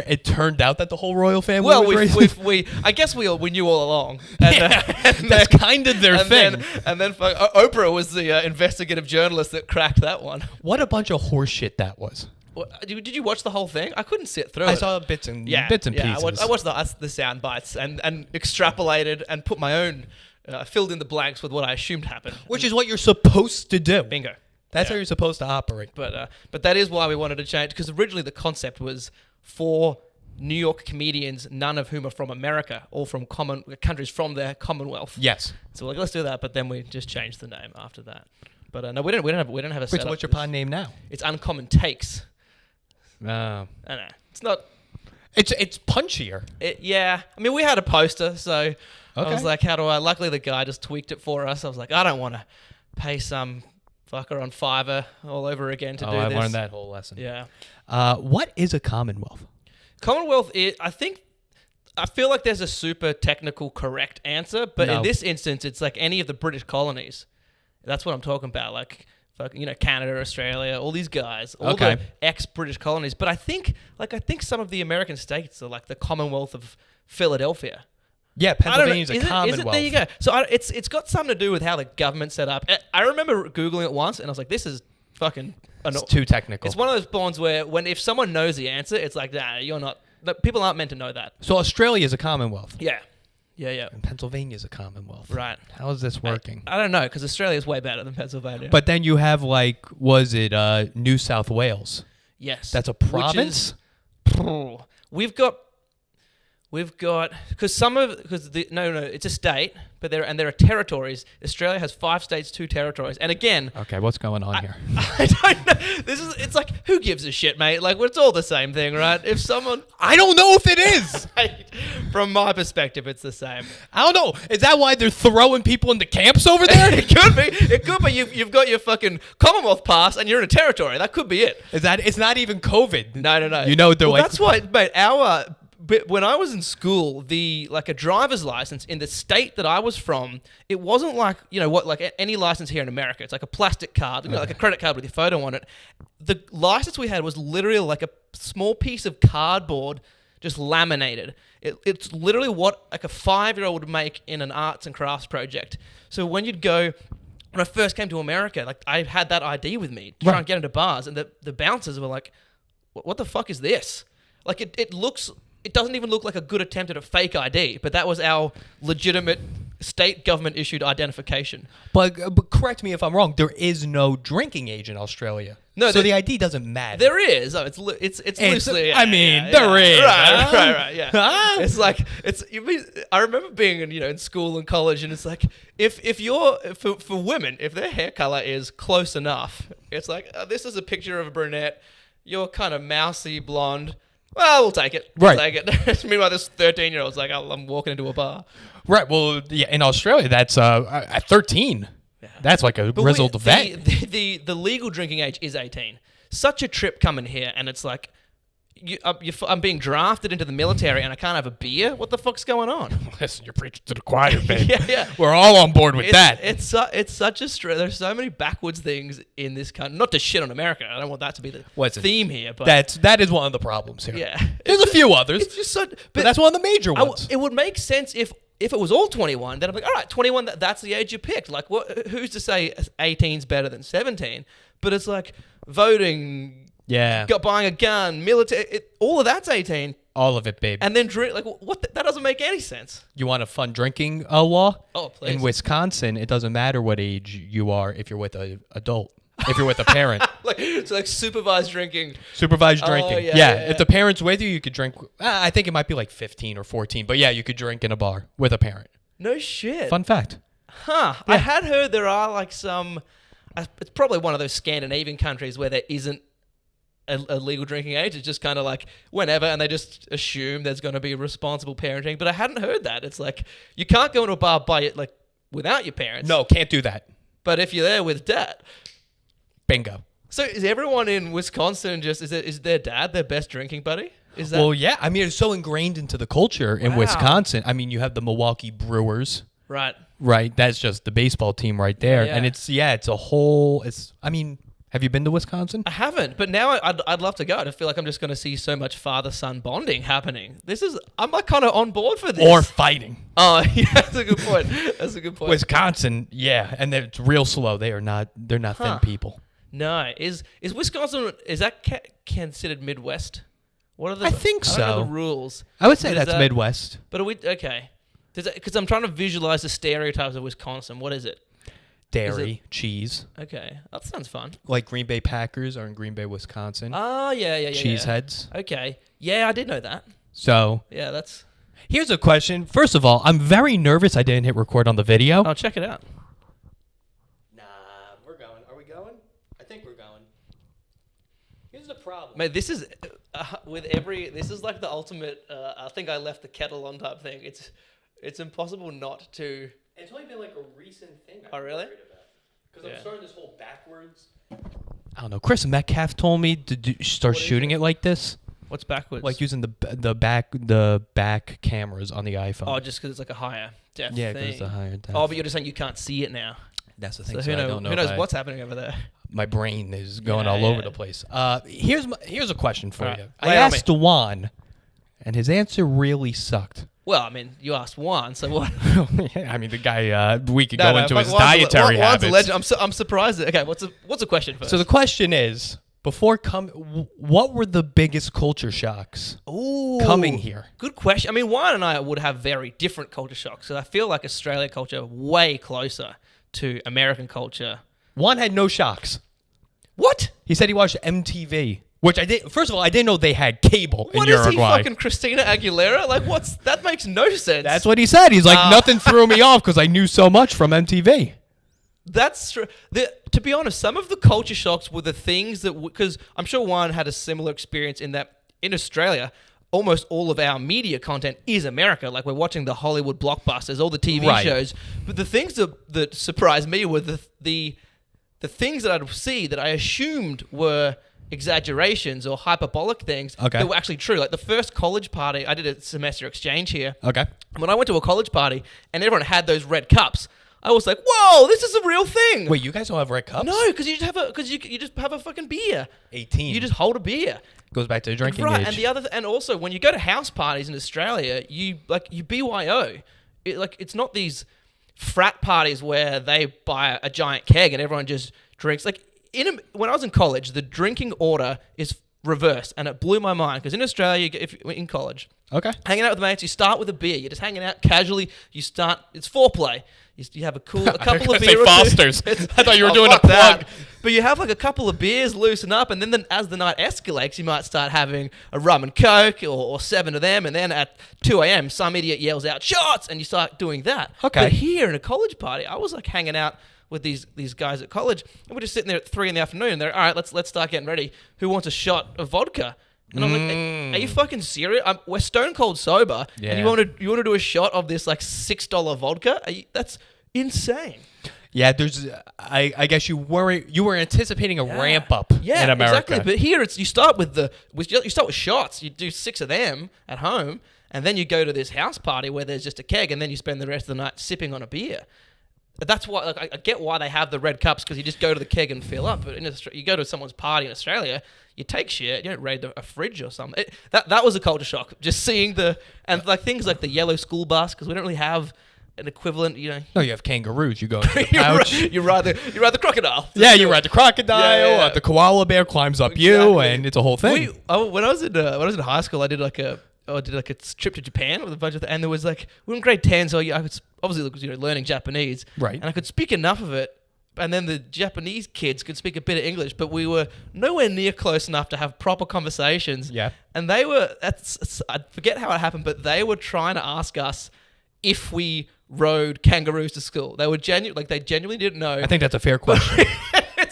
it turned out that the whole royal family Well, was racist? I guess we knew all along. And, That's kind of their thing. And then Oprah was the investigative journalist that cracked that one. What a bunch of horse shit that was. Did you watch the whole thing? I couldn't sit through it. I saw bits and pieces. I watched the sound bites and extrapolated and put my own, filled in the blanks with what I assumed happened. Which is what you're supposed to do. Bingo. That's how you're supposed to operate. But that is why we wanted to change, because originally the concept was for New York comedians, none of whom are from America, all from countries from their Commonwealth. Yes. So we're like, let's do that, but then we just changed the name after that. But no, we don't have a setup. What's your pod name now? It's Uncommon Takes. No. I know. It's not... It's punchier. Yeah. I mean, we had a poster, so I was like, how do I... Luckily, the guy just tweaked it for us. I was like, I don't want to pay some fucker on Fiverr all over again to do this. I learned that whole lesson. Yeah. What is a commonwealth? Commonwealth, I feel like there's a super technical correct answer, but in this instance, it's like any of the British colonies. That's what I'm talking about. Like... Canada, Australia, all these guys, all the ex-British colonies. But I think some of the American states are like the Commonwealth of Philadelphia. Yeah, Pennsylvania's a commonwealth. There you go. So it's got something to do with how the government's set up. I remember Googling it once, and I was like, this is fucking... It's too technical. It's one of those bonds where if someone knows the answer, it's like, nah, you're not... People aren't meant to know that. So Australia is a commonwealth. Yeah. Yeah. And Pennsylvania's a commonwealth. Right. How is this working? I don't know, because Australia's way better than Pennsylvania. But then you have, was it New South Wales? Yes. That's a province? We've got because it's a state, but there are territories. Australia has 5 states, 2 territories, and again, okay, what's going on here? I don't know. It's like, who gives a shit, mate? Like, it's all the same thing, right? If someone, I don't know if it is. From my perspective, it's the same. I don't know. Is that why they're throwing people into camps over there? It could be. It could be. You've got your fucking Commonwealth pass, and you're in a territory. That could be it. Is that? It's not even COVID. No. You know they're like. That's why, mate. But when I was in school, a driver's license in the state that I was from, it wasn't like, like any license here in America. It's like a plastic card, like a credit card with your photo on it. The license we had was literally like a small piece of cardboard just laminated. It's literally what like a 5-year-old would make in an arts and crafts project. So when I first came to America, like I had that ID with me to try and get into bars, and the bouncers were like, what the fuck is this? Like it doesn't even look like a good attempt at a fake ID, but that was our legitimate state government issued identification. But correct me if I'm wrong. There is no drinking age in Australia. No, so the ID doesn't matter. There is. Oh, it's loosely. There is. Right. Yeah. It's like I remember being in school and college, and it's like if you're for women, if their hair color is close enough, it's like this is a picture of a brunette. You're kind of mousy blonde. Well, we'll take it. Take it. Meanwhile, this 13-year-old's like, I'm walking into a bar. Right. Well, yeah. In Australia, that's at 13. Yeah. That's like a result of that. The legal drinking age is 18. Such a trip coming here, and it's like, I'm being drafted into the military, and I can't have a beer. What the fuck's going on? Listen, you're preaching to the choir, babe. Yeah. We're all on board with that. It's such a stress. There's so many backwards things in this country. Not to shit on America. I don't want that to be the theme here. But that is one of the problems here. Yeah. There's a few others. It's just but that's one of the major ones. It would make sense if it was all 21. Then I'm like, all right, 21. That's the age you picked. Like, who's to say 18's better than 17? But it's like voting. Yeah. Buying a gun, military, all of that's 18. All of it, babe. And then drink, like, what? That doesn't make any sense. You want a fun drinking law? Oh, please. In Wisconsin, it doesn't matter what age you are if you're with an adult. If you're with a parent. It's like supervised drinking. Supervised drinking. Oh, yeah. If the parent's with you, you could drink. I think it might be like 15 or 14. But yeah, you could drink in a bar with a parent. No shit. Fun fact. Huh. Yeah. I had heard there are like some... It's probably one of those Scandinavian countries where there isn't a legal drinking age. It's just kind of like whenever, and they just assume there's going to be responsible parenting. But I hadn't heard that. It's like you can't go into a bar without your parents. No, can't do that. But if you're there with dad, bingo. So is everyone in Wisconsin is their dad their best drinking buddy? Is that? Well, yeah. I mean, it's so ingrained into the culture in Wisconsin. I mean, you have the Milwaukee Brewers. Right. That's just the baseball team right there, and it's a whole. I mean, Have you been to Wisconsin? I haven't, but now I'd love to go. I feel like I'm just going to see so much father-son bonding happening. I'm like kind of on board for this. Or fighting. Oh, yeah, that's a good point. That's a good point. Wisconsin, yeah, and it's real slow. They're not thin people. No, is Wisconsin, is that considered Midwest? What are the? I think I don't know so. the rules. I would say But is that's Midwest. But are we okay? Because I'm trying to visualize the stereotypes of Wisconsin. What is it? Dairy, cheese. Okay, that sounds fun. Like Green Bay Packers are in Green Bay, Wisconsin. Oh, yeah. Cheeseheads. Okay. Yeah, I did know that. So Yeah, that's... here's a question. First of all, I'm very nervous I didn't hit record on the video. Oh, check it out. Nah, we're going. Are we going? I think we're going. Here's the problem. Mate, this is... this is like the ultimate, I think I left the kettle on type thing. It's impossible not to... It's only been like a recent thing. Oh, really? Because I'm starting this whole backwards. I don't know. Chris Metcalf told me to start shooting it like this. What's backwards? Like using the back cameras on the iPhone. Oh, just because it's like a higher depth yeah, thing. because it's a higher depth. Oh, but you're just saying you can't see it now. That's the thing. So who knows what's happening over there? My brain is going all over the place. Here's a question for you. I Lay it on asked Juan, and his answer really sucked. Well, I mean, you asked Juan, so what? I mean, the guy. We could go into his dietary Juan's habits. a legend. I'm surprised. Okay, what's a question first? So the question is, what were the biggest culture shocks coming here? Good question. I mean, Juan and I would have very different culture shocks. So I feel like Australia culture way closer to American culture. Juan had no shocks. What? He said he watched MTV. Which I did. First of all, I didn't know they had cable in What Uruguay. is he, fucking Christina Aguilera? Like, that makes no sense. That's what he said. He's like, nothing threw me off because I knew so much from MTV. That's true. To be honest, some of the culture shocks were the things that... Because I'm sure Juan had a similar experience in that in Australia, almost all of our media content is America. Like, we're watching the Hollywood blockbusters, all the TV shows. But the things that surprised me were the things that I'd see that I assumed were... exaggerations or hyperbolic things that were actually true. Like the first college party, I did a semester exchange here. Okay. When I went to a college party and everyone had those red cups, I was like, "Whoa, this is a real thing." Wait, you guys don't have red cups? No, because you just have a fucking beer. 18. You just hold a beer. Goes back to the drinking right, age. and also when you go to house parties in Australia, you BYO. It's not these frat parties where they buy a giant keg and everyone just drinks. Like when I was in college, the drinking order is reversed, and it blew my mind because in Australia, if you're in college, hanging out with mates, you start with a beer. You're just hanging out casually. It's foreplay. You have a couple of beers. Foster's. I thought you were doing a plug. That. But you have like a couple of beers, loosen up, and then as the night escalates, you might start having a rum and coke or 7 of them, and then at 2 a.m., some idiot yells out shots, and you start doing that. Okay. But here in a college party, I was like hanging out with these guys at college, and we're just sitting there at 3 p.m, and they're all right. Let's start getting ready. Who wants a shot of vodka? And I'm like, are you fucking serious? We're stone cold sober, and you want to do a shot of this like $6 vodka? That's insane. Yeah, I guess you were anticipating a ramp up in America. Exactly. But here you start with shots. You do 6 of them at home, and then you go to this house party where there's just a keg, and then you spend the rest of the night sipping on a beer. But that's why I get why they have the red cups, because you just go to the keg and fill up. But you go to someone's party in Australia, you take shit. You don't raid a fridge or something. That was a culture shock. Just seeing things like the yellow school bus, because we don't really have an equivalent. No, you have kangaroos. You go into the pouch. you ride the crocodile. Yeah, you ride the crocodile. The koala bear climbs up you, and it's a whole thing. When I was in high school, I did like a trip to Japan with a bunch of and there was we were in grade 10, so I could obviously learning Japanese, right? And I could speak enough of it, and then the Japanese kids could speak a bit of English, but we were nowhere near close enough to have proper conversations. Yeah, and they were I forget how it happened, but they were trying to ask us if we rode kangaroos to school. They were they genuinely didn't know. I think that's a fair question.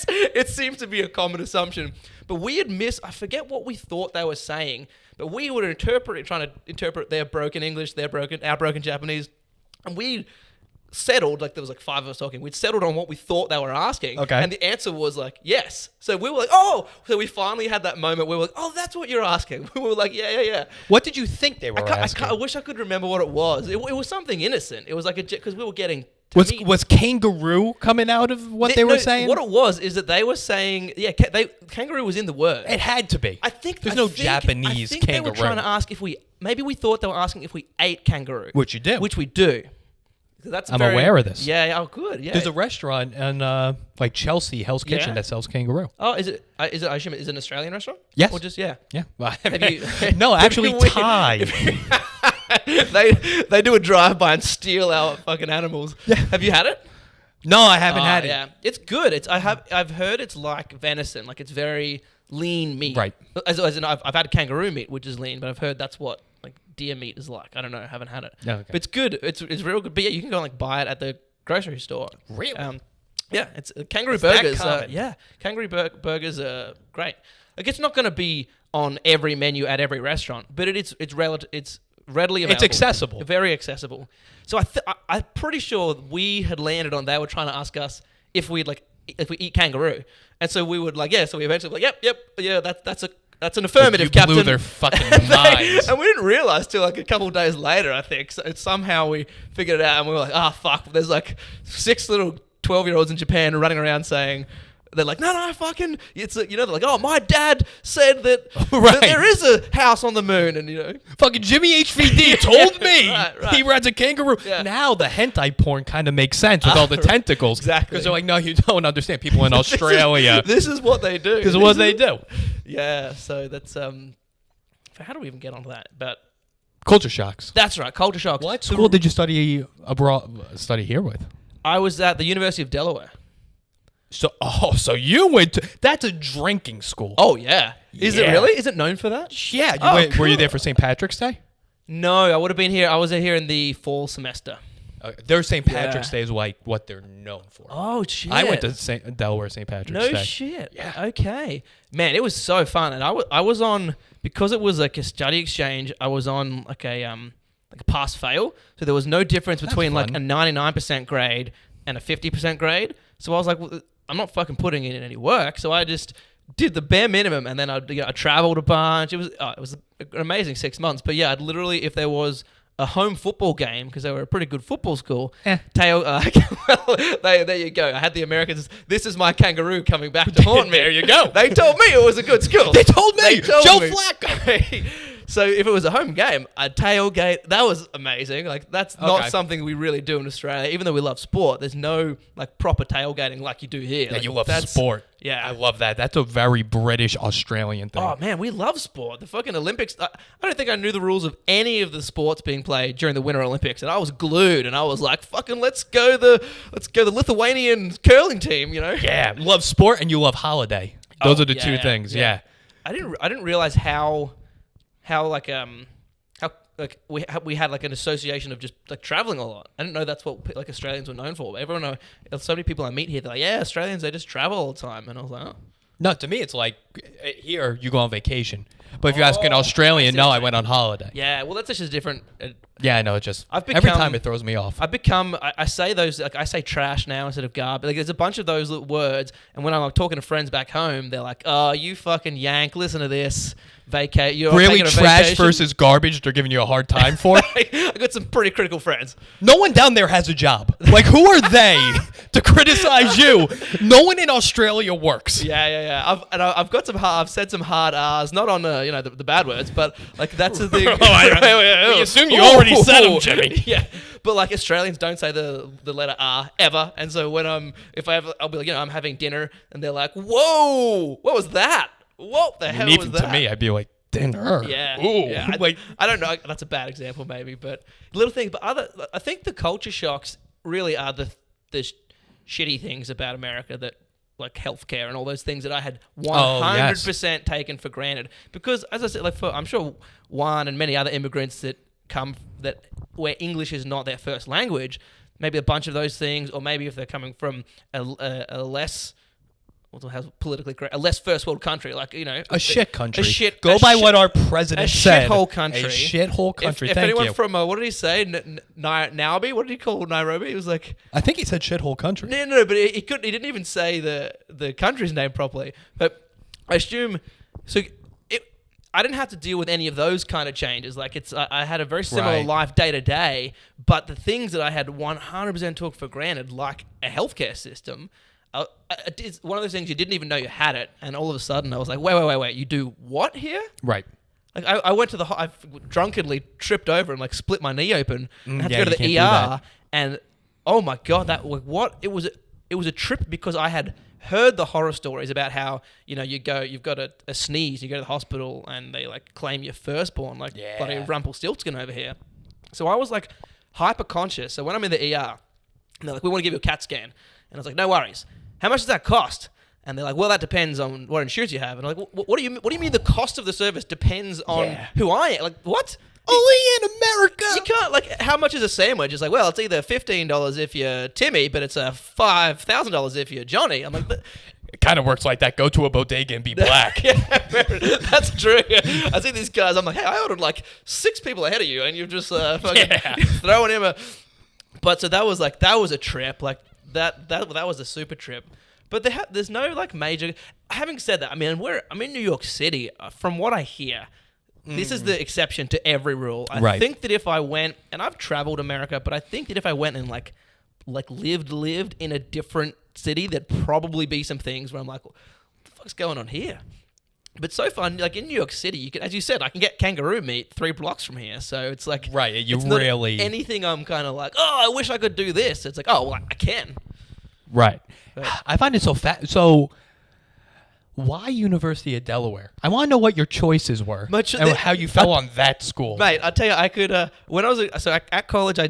It seems to be a common assumption, but we had I forget what we thought they were saying, but we were trying to interpret their broken English, our broken Japanese, and we settled, there was 5 of us talking, we'd settled on what we thought they were asking, and the answer was yes. So we were like, oh, so we finally had that moment where we were like, oh, that's what you're asking. We were like, yeah. What did you think they were asking? I wish I could remember what it was. It was something innocent. It was because we were getting Was kangaroo coming out of what they were saying? What it was is that they were saying, kangaroo was in the word. It had to be. I think there's no Japanese kangaroo. They were trying to ask if we thought they were asking if we ate kangaroo, which you do, which we do. I'm aware of this. Yeah. Oh, good. Yeah. There's a restaurant in like Chelsea, Hell's Kitchen, that sells kangaroo. Oh, is it? I assume is it an Australian restaurant? Yes. Or just yeah. Well, no, actually Thai. They do a drive-by and steal our fucking animals. Yeah. Have you had it? No, I haven't had it. Yeah, it's good. I've heard it's like venison, like it's very lean meat. Right. As in I've had kangaroo meat, which is lean, but I've heard that's what like deer meat is like. I don't know. I haven't had it. Okay. But it's good. It's real good. But yeah, you can go and like buy it at the grocery store. Really? Yeah, it's kangaroo burgers. Kangaroo burgers are great. Like it's not going to be on every menu at every restaurant, but it's readily available. It's accessible. Very accessible. So I'm pretty sure we had landed on they were trying to ask us if we eat kangaroo, and so we would so we eventually that's an affirmative, you Captain. Blew their fucking minds. And we didn't realize till like a couple of days later, I think. So somehow we figured it out, and we were like, fuck. There's like 6 little 12-year-olds in Japan running around saying. They're like, no, fucking, they're like, oh, my dad said that, that there is a house on the moon, and fucking Jimmy HVD told me right. he rides a kangaroo. Yeah. Now the hentai porn kind of makes sense with all the tentacles. Exactly. Because they're like, no, you don't understand. People in Australia. This is what they do. This is what they do. Yeah, so that's, how do we even get onto that? But culture shocks. That's right, culture shocks. What school did you study here with? I was at the University of Delaware. So you went to... That's a drinking school. Oh, yeah. Is it really? Is it known for that? Yeah. Cool. Were you there for St. Patrick's Day? No, I would have been here. I was here in the fall semester. Their St. Patrick's Day is like what they're known for. Oh, shit. I went to Delaware St. Patrick's Day. No shit. Yeah. Okay. Man, it was so fun. And I was on... Because it was like a study exchange, I was on like a pass-fail. So there was no difference between like a 99% grade and a 50% grade. So I was like... Well, I'm not fucking putting in any work, so I just did the bare minimum, and then I traveled a bunch. It was an amazing 6 months. But yeah, I'd literally, if there was a home football game, because they were a pretty good football school, there you go. I had the Americans. This is my kangaroo coming back to haunt me. There you go. They told me it was a good school. They told me. Joe Flacco. So if it was a home game, I'd tailgate. That was amazing. Like that's not something we really do in Australia. Even though we love sport, there's no like proper tailgating like you do here. Yeah, like, you love sport. Yeah, I love that. That's a very British Australian thing. Oh man, we love sport. The fucking Olympics. I don't think I knew the rules of any of the sports being played during the Winter Olympics, and I was glued. And I was like, "Fucking let's go the Lithuanian curling team." Yeah, you love sport and you love holiday. Those are the two things. Yeah. I didn't realize how we had like an association of just like traveling a lot. I didn't know that's what like Australians were known for. Everyone so many people I meet here, they're like, yeah, Australians, they just travel all the time. And I was like, oh. No, to me, it's like here you go on vacation. But if you ask an Australian, no, I went on holiday. Yeah, well, that's just different. Yeah, I know. Every time it throws me off. I say those, like I say trash now instead of garbage. Like there's a bunch of those little words. And when I'm like talking to friends back home, they're like, oh, you fucking yank, listen to this. You're really trash vacation. Versus garbage they're giving you a hard time for? I got some pretty critical friends. No one down there has a job. Like, who are they to criticize you? No one in Australia works. Yeah. I've said some hard R's, not on the bad words, but like that's the thing. We assume you already said them, Jimmy. Yeah, but like Australians don't say the letter R ever, and so when I'll be like, I'm having dinner, and they're like, whoa, what was that? What the hell was that? To me, I'd be like, dinner. Yeah. Ooh. Yeah. I don't know. That's a bad example, maybe, but little things. But I think the culture shocks really are the shitty things about America that, like healthcare and all those things that I had 100% taken for granted. Because, as I said, I'm sure Juan and many other immigrants that come where English is not their first language, maybe a bunch of those things, or maybe if they're coming from a less. Politically correct, a less first world country, a shit country. Go by what our president said. A shithole country. A shithole country. If anyone from what did he say? Naomi? What did he call Nairobi? He was like, I think he said shithole country. No, but he didn't even say the country's name properly. But I assume so. I didn't have to deal with any of those kind of changes. Like I had a very similar Right. life day to day, but the things that I had 100% took for granted, like a healthcare system, it's one of those things you didn't even know you had it, and all of a sudden I was like, wait, you do what here? Right. Like I went to I drunkenly tripped over and like split my knee open and had to yeah, go to you the can't do ER, that. and oh my god, it was a trip because I had heard the horror stories about how you've got a sneeze, you go to the hospital and they like claim your firstborn, like bloody Rumpelstiltskin over here. So I was like hyper conscious. So when I'm in the ER, and they're like, we want to give you a CAT scan, and I was like, no worries. How much does that cost? And they're like, well, that depends on what insurance you have. And I'm like, what do you mean the cost of the service depends on who I am? Like, what? Only in America. You can't, like, how much is a sandwich? It's like, well, it's either $15 if you're Timmy, but it's $5,000 if you're Johnny. I'm like, It kind of works like that. Go to a bodega and be black. yeah, that's true. I see these guys, I'm like, hey, I ordered like 6 people ahead of you, and you're just fucking throwing him a... But so that was a trip. Like, that was a super trip. But there's no like major. Having said that, I mean, I'm in New York City. From what I hear, this is the exception to every rule. I think that if I went, and I've traveled America, but I think that if I went and like lived in a different city, there'd probably be some things where I'm like, what the fuck's going on here? But so far, like in New York City, you can, as you said, I can get kangaroo meat 3 blocks from here. So it's like, You it's not really anything. I'm kind of like, oh, I wish I could do this. It's like, oh, well, I can. Right. But I find it so So, why University of Delaware? I want to know what your choices were and how you fell on that school. Mate, I tell you, I could when I was at college, I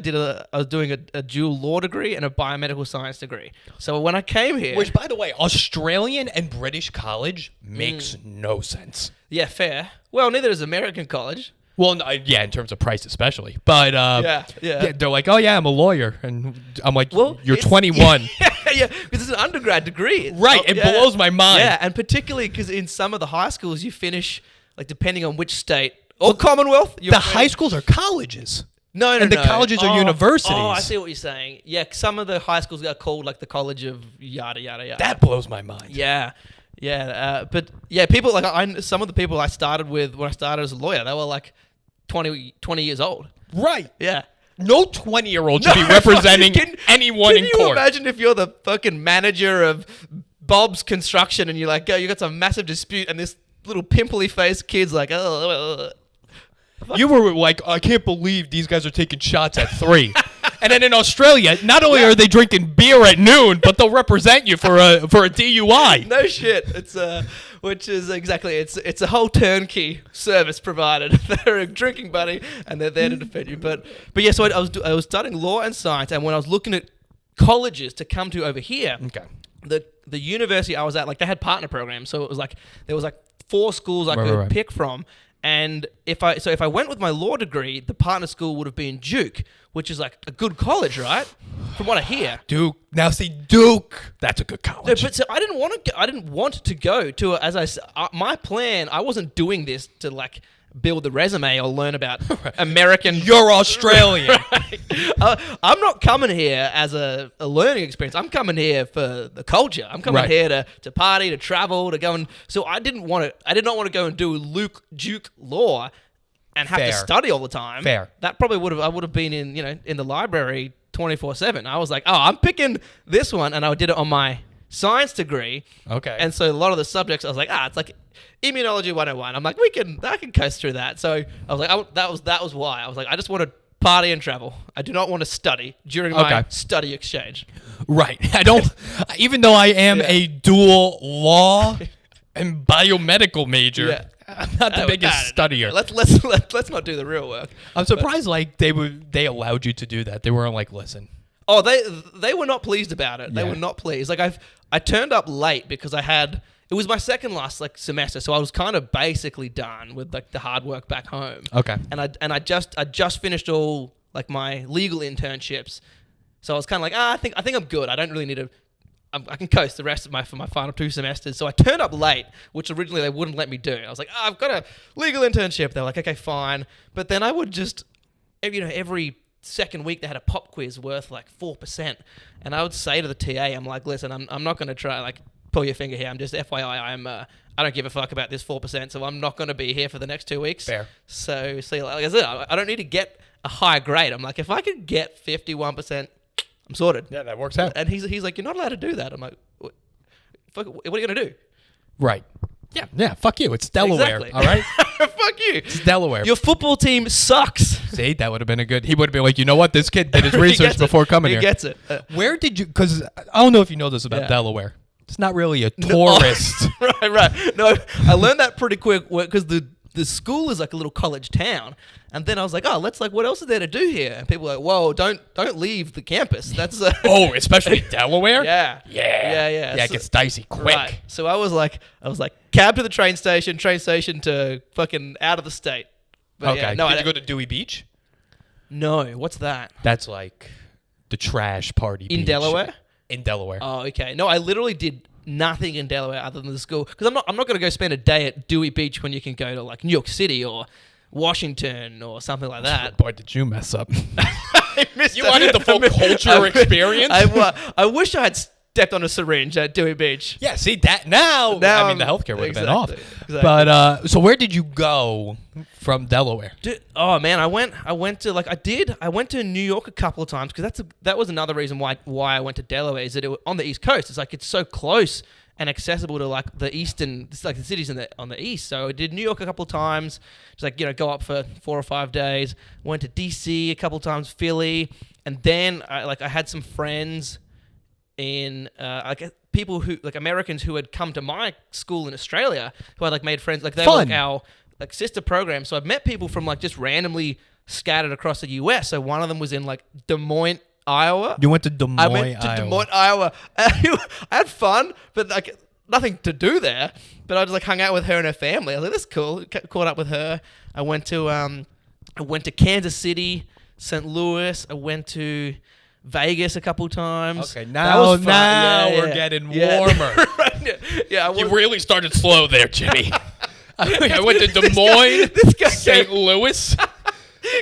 was doing a dual law degree and a biomedical science degree. So when I came here, Which, by the way, Australian and British college makes no sense. yeah, fair. Well, neither does American college. Well, no, yeah, in terms of price especially. But Yeah. they're like, oh yeah, I'm a lawyer, and I'm like, Well, you're it's- 21. Yeah, because it's an undergrad degree. Right, it blows my mind. Yeah, and particularly because in some of the high schools, you finish, like, depending on which state or Commonwealth. The high schools are colleges. No, and the colleges are universities. Oh, I see what you're saying. Yeah, some of the high schools are called, like, the College of yada, yada, yada. That blows my mind. Yeah. But, yeah, people, like, some of the people I started with when I started as a lawyer, they were, like, 20 years old. Right. Yeah. No 20-year-old should be representing anyone in Can court. you imagine if you're the fucking manager of Bob's Construction and you're like, you got some massive dispute and this little pimply-faced kid's like, oh. You were like, I can't believe these guys are taking shots at 3. And then in Australia, not only are they drinking beer at noon, but they'll represent you for a DUI. No shit. It's which is exactly it's a whole turnkey service provided. They're a drinking buddy and they're there to defend you. But yeah, so I was studying law and science, and when I was looking at colleges to come to over here, Okay. the university I was at, like, they had partner programs, so it was like there was like 4 schools I could pick from. And if I went with my law degree, the partner school would have been Duke, which is like a good college, right? From what I hear. Duke. Now see, Duke. That's a good college. No, but so I didn't want to go to my plan. I wasn't doing this to like build the resume or learn about American. You're Australian. Right. I'm not coming here as a learning experience. I'm coming here for the culture. I'm coming here to party, to travel, to go and. So I did not want to go and do Duke law and have to study all the time. Fair. That probably I would have been in the library 24/7. I was like, oh, I'm picking this one, and I did it on my science degree. Okay. And so a lot of the subjects, I was like, it's like immunology 101. I'm like, I can coast through that. So I was like, that was why. I was like, I just want to party and travel. I do not want to study during my study exchange. Right. I don't, even though I am a dual law and biomedical major, I'm not the biggest studier. Let's not do the real work. I'm surprised they allowed you to do that. They weren't like, listen. Oh, they were not pleased about it. They were not pleased. Like I turned up late because it was my second last semester, so I was kind of basically done with like the hard work back home. Okay. And I just finished all like my legal internships, so I was kind of like, I think I'm good. I don't really need to. I can coast the rest of my final 2 semesters. So I turned up late, which originally they wouldn't let me do. I was like, I've got a legal internship. They were like, okay, fine. But then I would just, every second week they had a pop quiz worth like 4%, and I would say to the TA, I'm like, listen, I'm not going to try, like, pull your finger here. I'm just FYI. I don't give a fuck about this 4%, so I'm not going to be here for the next 2 weeks. Fair. So see, like I said, I don't need to get a high grade. I'm like, if I could get 51%, I'm sorted. Yeah, that works out. And he's like, you're not allowed to do that. I'm like, what are you going to do? Right. Yeah. Yeah, fuck you. It's Delaware, Exactly. all right? Fuck you. It's Delaware. Your football team sucks. See, that would have been a good... He would have been like, you know what? This kid did his He research gets it. before coming He here. gets it. Where did you... Because I don't know if you know this about Yeah. Delaware. It's not really a tourist. Right. No, I learned that pretty quick because the school is like a little college town. And then I was like, oh, what else is there to do here? And people were like, whoa, don't leave the campus. That's Oh, especially Delaware? Yeah. Yeah. Yeah. Yeah, it gets dicey quick. Right. So I was like, cab to the train station to fucking out of the state. But Okay. yeah, no, Did you go to Dewey Beach? No, what's that? That's like the trash party In beach. Delaware? In Delaware. Oh, okay. No, I literally did nothing in Delaware other than the school because I'm not going to go spend a day at Dewey Beach when you can go to like New York City or Washington or something like that. Boy, did you mess up. You wanted the full culture experience? I wish I had stepped on a syringe at Dewey Beach. Yeah, see that now. I mean, the healthcare would have been off. Exactly. But so where did you go from Delaware? Oh man, I went to New York a couple of times because that was another reason why I went to Delaware is that it was on the East Coast. It's like it's so close and accessible to like the eastern, it's like the cities on the east. So I did New York a couple of times, just like go up for 4 or 5 days. Went to DC a couple of times, Philly, and then I had some friends in people who like Americans who had come to my school in Australia who had like made friends like they were like our like sister program. So I've met people from like just randomly scattered across the US. So one of them was in like Des Moines, Iowa. You went to Des Moines, I went to Des Moines, Iowa. I had fun, but like nothing to do there. But I just like hung out with her and her family. I was like, "This is cool." Caught up with her. I went to Kansas City, St. Louis. I went to Vegas a couple times. Okay, That was fun. now Yeah, we're yeah. getting Yeah. warmer. Yeah, You really started slow there, Jimmy. I went to Des Moines, This guy St. Louis.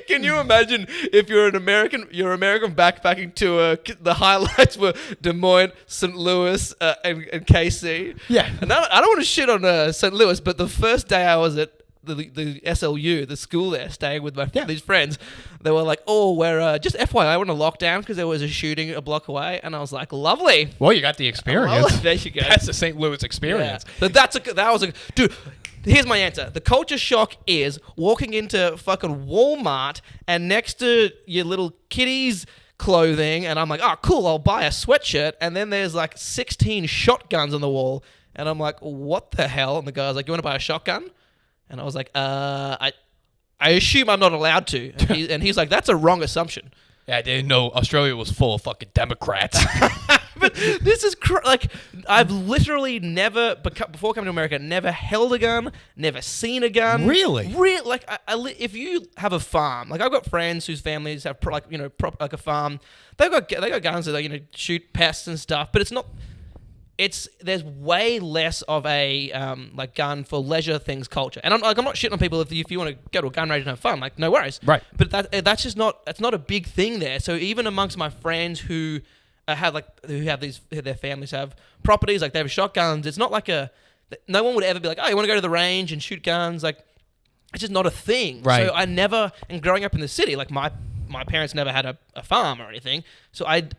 Can you imagine if you're American backpacking tour? The highlights were Des Moines, St. Louis, and KC. Yeah. And I don't want to shit on St. Louis, but the first day I was at the SLU, the school there, staying with these friends, they were like, "Oh, we're just FYI, we're in a lockdown because there was a shooting a block away," and I was like, "Lovely." Well, you got the experience. There you go. That's the St. Louis experience. Yeah. So that was a dude. Here's my answer. The culture shock is walking into fucking Walmart and next to your little kitty's clothing, and I'm like, oh, cool, I'll buy a sweatshirt, and then there's like 16 shotguns on the wall, and I'm like, what the hell? And the guy's like, you want to buy a shotgun? And I was like, I assume I'm not allowed to. And he's like, that's a wrong assumption. Yeah, I didn't know Australia was full of fucking Democrats. But this is like I've literally never before coming to America never held a gun, never seen a gun. Really? Like if you have a farm, like I've got friends whose families have like a farm. They got guns that shoot pests and stuff. But it's not. There's way less of a like gun for leisure things culture. And I'm not shitting on people if you want to go to a gun range and have fun, like no worries. Right. But that's just not a big thing there. So even amongst my friends who their families have properties, like they have shotguns. It's not like no one would ever be like, oh, you want to go to the range and shoot guns? Like, it's just not a thing. Right. So and growing up in the city, like my parents never had a farm or anything. So I'd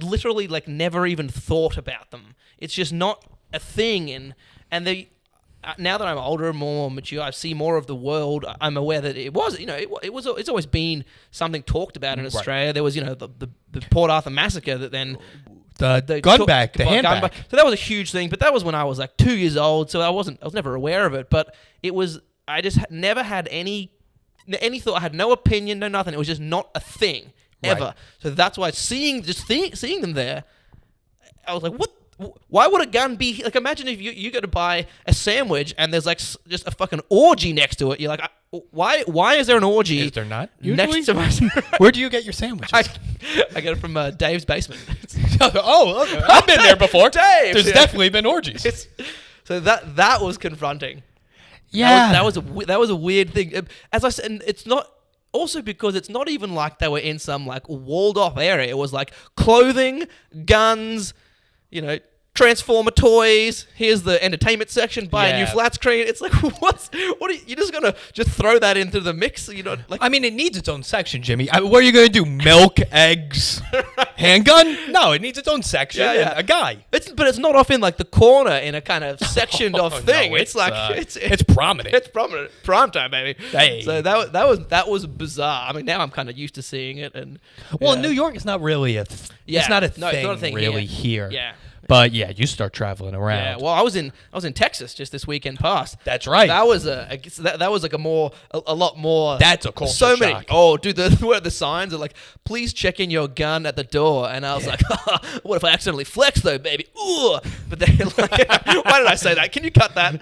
literally like never even thought about them. It's just not a thing. And now that I'm older and more mature, I see more of the world. I'm aware that it's always been something talked about in Australia. There was, the Port Arthur massacre that then the gun back, the handbag. So that was a huge thing, but that was when I was like 2 years old. So I was never aware of it, but I just never had any thought. I had no opinion, no nothing. It was just not a thing ever. Right. So that's why seeing them there, I was like, what? Why would a gun be like? Imagine if you go to buy a sandwich and there's like just a fucking orgy next to it. You're like, why is there an orgy? Is there not? Next to my. Where do you get your sandwiches? I get it from Dave's basement. Oh, okay. I've been there before. Dave. There's definitely been orgies. So that was confronting. Yeah, that was a weird thing. As I said, and it's not. Also because it's not even like they were in some like walled off area. It was like clothing, guns. Transformer toys. Here's the entertainment section. Buy a new Yeah. flat screen. It's like, what are you just gonna just throw that into the mix? You know, like I mean, it needs its own section, Jimmy. What are you gonna do? Milk, eggs, handgun? No, it needs its own section. Yeah, yeah. And a guy. but it's not off in like the corner in a kind of sectioned off Oh, thing. no, it's like it's prominent. It's prominent. Prime time, baby. Hey. So that was bizarre. I mean, now I'm kind of used to seeing it. And Well, yeah. New York is not really Yeah. it's not a No, it's thing, not a thing really here. here. Yeah. But yeah, you start traveling around. Yeah, well, I was in Texas just this weekend past. That's right. That was that was like a lot more. That's a culture So many. shock. Oh, dude, where the signs are like, please check in your gun at the door, and I was like, what if I accidentally flex though, baby? Ooh. But they like, why did I say that? Can you cut that?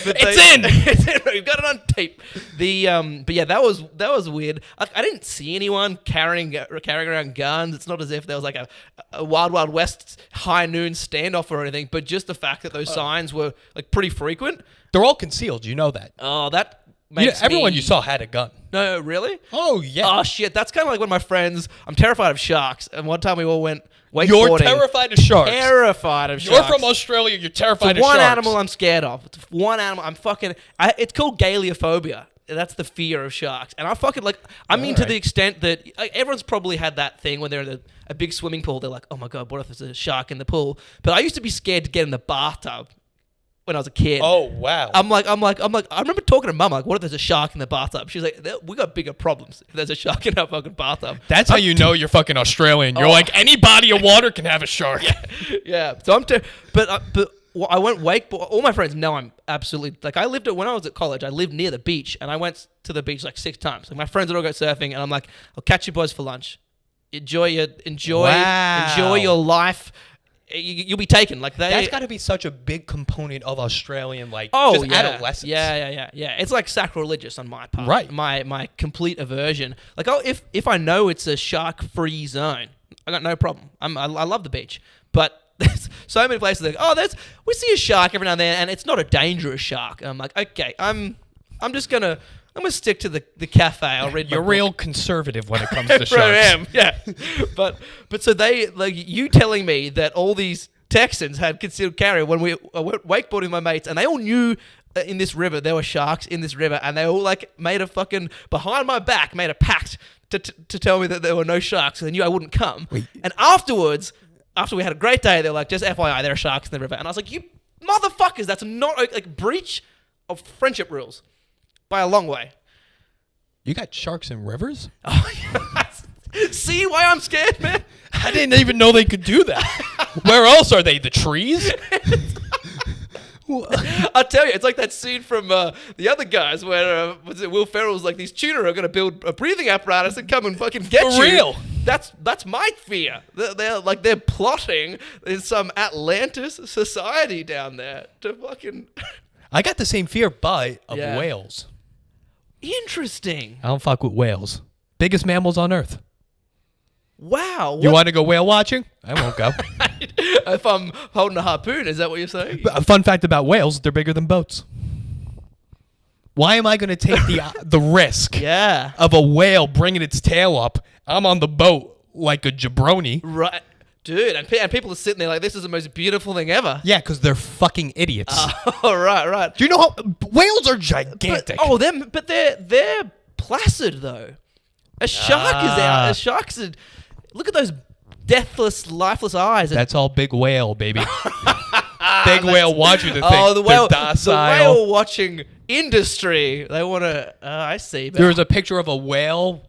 But it's in. We've got it on tape. But yeah, that was weird. I didn't see anyone carrying around guns. It's not as if there was like a Wild Wild West high noon standoff or anything, but just the fact that those signs were like pretty frequent. They're all concealed. You know that. Oh, that makes everyone me... you saw had a gun. No, really? Oh yeah. Oh shit, that's kind of like when my friends. I'm terrified of sharks, and one time we all went wakeboarding. You're terrified of sharks. Terrified of You're sharks. from Australia. You're terrified of one sharks. animal I'm scared of. It's one animal I'm fucking. It's called galeophobia. That's the fear of sharks, and I fucking like. I mean, to the extent that everyone's probably had that thing when they're in a big swimming pool. They're like, "Oh my god, what if there's a shark in the pool?" But I used to be scared to get in the bathtub when I was a kid. Oh wow. I'm like. I remember talking to Mum like, "What if there's a shark in the bathtub?" She's like, "We got bigger problems if there's a shark in our fucking bathtub." That's how you know you're fucking Australian. You're like, any body of water can have a shark. Yeah. So but I went wakeboard. All my friends know I'm absolutely like. When I was at college, I lived near the beach, and I went to the beach like 6 times. Like my friends would all go surfing, and I'm like, "I'll catch you boys for lunch. Enjoy your life. You'll be taken." Like That's got to be such a big component of Australian just adolescence. Yeah. It's like sacrilegious on my part. Right. My complete aversion. Like, if I know it's a shark-free zone, I got no problem. I love the beach, but there's so many places like, we see a shark every now and then, and it's not a dangerous shark. And I'm like, okay, I'm gonna stick to the cafe. I'll read. You're my real book. conservative when it comes to sharks. I am, yeah. but so they like you telling me that all these Texans had concealed carry when I went wakeboarding with my mates, and they all knew in this river there were sharks in this river, and they all like made a fucking behind my back made a pact to tell me that there were no sharks, so they knew I wouldn't come. Wait. And afterwards, after we had a great day, they're like, just FYI, there are sharks in the river, and I was like, you motherfuckers, that's not like breach of friendship rules. By a long way. You got sharks in rivers? Oh, see why I'm scared, man? I didn't even know they could do that. Where else are they? The trees? I tell you, it's like that scene from the other guys where Will Ferrell's like, these tuna are going to build a breathing apparatus and come and fucking get you. For real? That's my fear. They're plotting in some Atlantis society down there to fucking. I got the same fear, but of Yeah. whales. Interesting. I don't fuck with whales. Biggest mammals on Earth. Wow. You want to go whale watching? I won't go. If I'm holding a harpoon, is that what you're saying? A fun fact about whales, they're bigger than boats. Why am I going to take the risk Yeah. of a whale bringing its tail up? I'm on the boat like a jabroni. Right. Dude, and people are sitting there like, this is the most beautiful thing ever. Yeah, because they're fucking idiots. Oh, right. Do you know how whales are gigantic? But they're placid though. A shark is out. A shark's look at those deathless, lifeless eyes. That's all big whale, baby. Big whale watching the thing. Oh, the whale watching industry. They want to. I see. There was a picture of a whale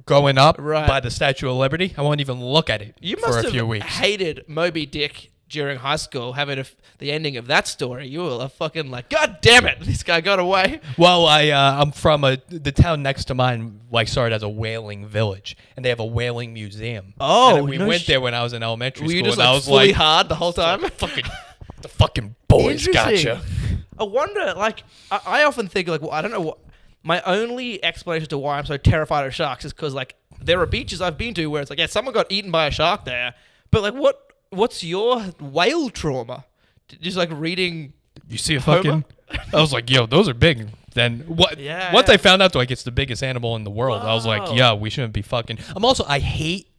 going up Right. by the Statue of Liberty. I won't even look at it You for must a have few weeks. hated Moby Dick during high school, having the ending of that story. You were fucking like, God damn it, this guy got away. Well, I'm from the town next to mine. Started as a whaling village, and they have a whaling museum. Oh, and we went there when I was in elementary Were school. you just and I like was fully like, hard the whole time? the fucking boys Interesting. gotcha. I wonder, like, I often think, like, well, I don't know what. My only explanation to why I'm so terrified of sharks is because, like, there are beaches I've been to where it's like, yeah, someone got eaten by a shark there. But, like, what's your whale trauma? Just, like, reading. You see a Homer? fucking. I was like, yo, those are big. Then what? Yeah, Once yeah. I found out, like, it's the biggest animal in the world, I was like, Whoa. yeah, we shouldn't be fucking. I hate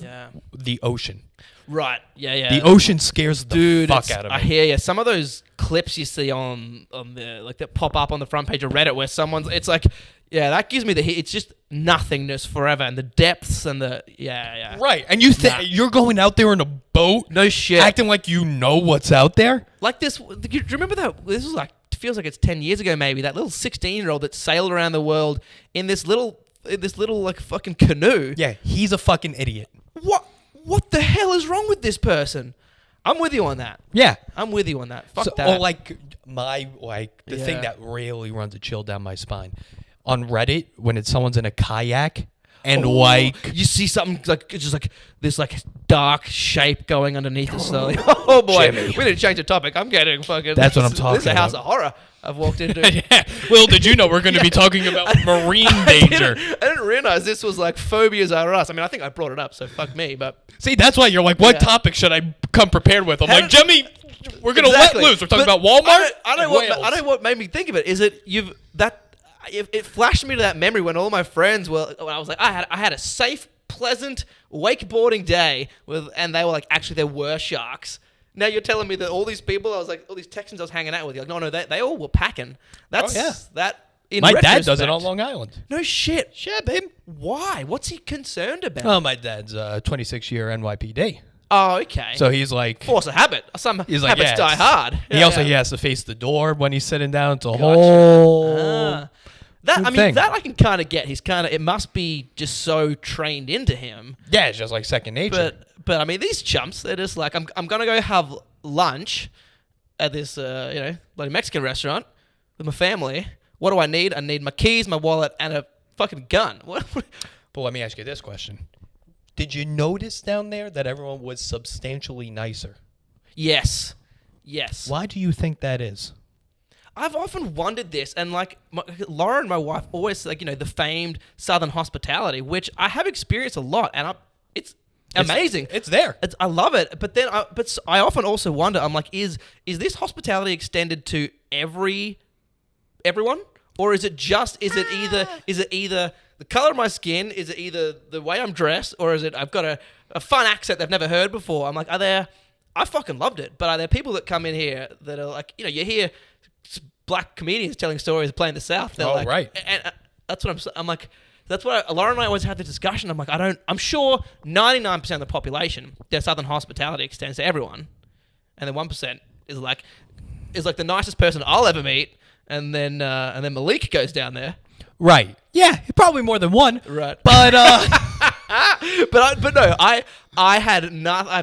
Yeah. The ocean. Right. Yeah. The ocean scares the fuck out of me. I hear you. Some of those clips you see on the like that pop up on the front page of Reddit where it's like, yeah, that gives me the hit. It's just nothingness forever and the depths and the yeah. Right. And you're going out there in a boat, No shit. acting like you know what's out there. Like this. Do you remember that? This was like feels like it's 10 years ago maybe. That little 16-year-old that sailed around the world in this little like fucking canoe. Yeah, he's a fucking idiot. What the hell is wrong with this person? I'm with you on that. Yeah. I'm with you on that. Fuck that. Or like the thing that really runs a chill down my spine. On Reddit, when someone's in a kayak and you see something like just like this like dark shape going underneath it slowly. Oh boy, Jimmy. we need to change the topic. I'm getting fucking. That's what I'm talking This is a house about. of horror I've walked into. Yeah. Well, did you know we're going to be talking about marine danger? I didn't realize this was like phobias are us. I mean, I think I brought it up, so fuck me. But See, that's why you're like, what Yeah. topic should I come prepared with? I'm How like, Jimmy, we're going to Exactly. let loose. We're talking But about Walmart. I know what made me think of it. Is it it flashed me to that memory when all my friends were. When I was like, I had a safe, pleasant wakeboarding day and they were like, actually, there were sharks. Now you're telling me that all these people, I was like, all these Texans I was hanging out with, you're like, no, they all were packing. That's that. In My dad does it retrospect. on Long Island. No shit. Shit, babe. Why? What's he concerned about? Oh, my dad's 26-year NYPD. Oh, okay. So he's like, Force of habit. Some he's like, habits die hard. He has to face the door when he's sitting down. It's a Gotcha. whole thing. That I can kind of get. It must be just so trained into him. Yeah, it's just like second nature. But I mean, these chumps, they're just like, I'm gonna go have lunch at this bloody Mexican restaurant with my family. What do I need? I need my keys, my wallet, and a fucking gun. What? But let me ask you this question. Did you notice down there that everyone was substantially nicer? Yes. Why do you think that is? I've often wondered this, and like Lauren, my wife, always like the famed Southern hospitality, which I have experienced a lot, and it's amazing. It's there. I love it, but then I often also wonder. I'm like, is this hospitality extended to everyone, or is it either the color of my skin, is it either the way I'm dressed, or is it I've got a fun accent they've never heard before? I'm like, I fucking loved it, but are there people that come in here that are like, you hear black comedians telling stories of playing the South? They're like, right. And that's what I'm like. That's what Laura and I always have the discussion. I'm like, I'm sure 99% of the population, their Southern hospitality extends to everyone, and then 1% is like the nicest person I'll ever meet, and then Malik goes down there. Right. Yeah, probably more than one. Right. But but no, I had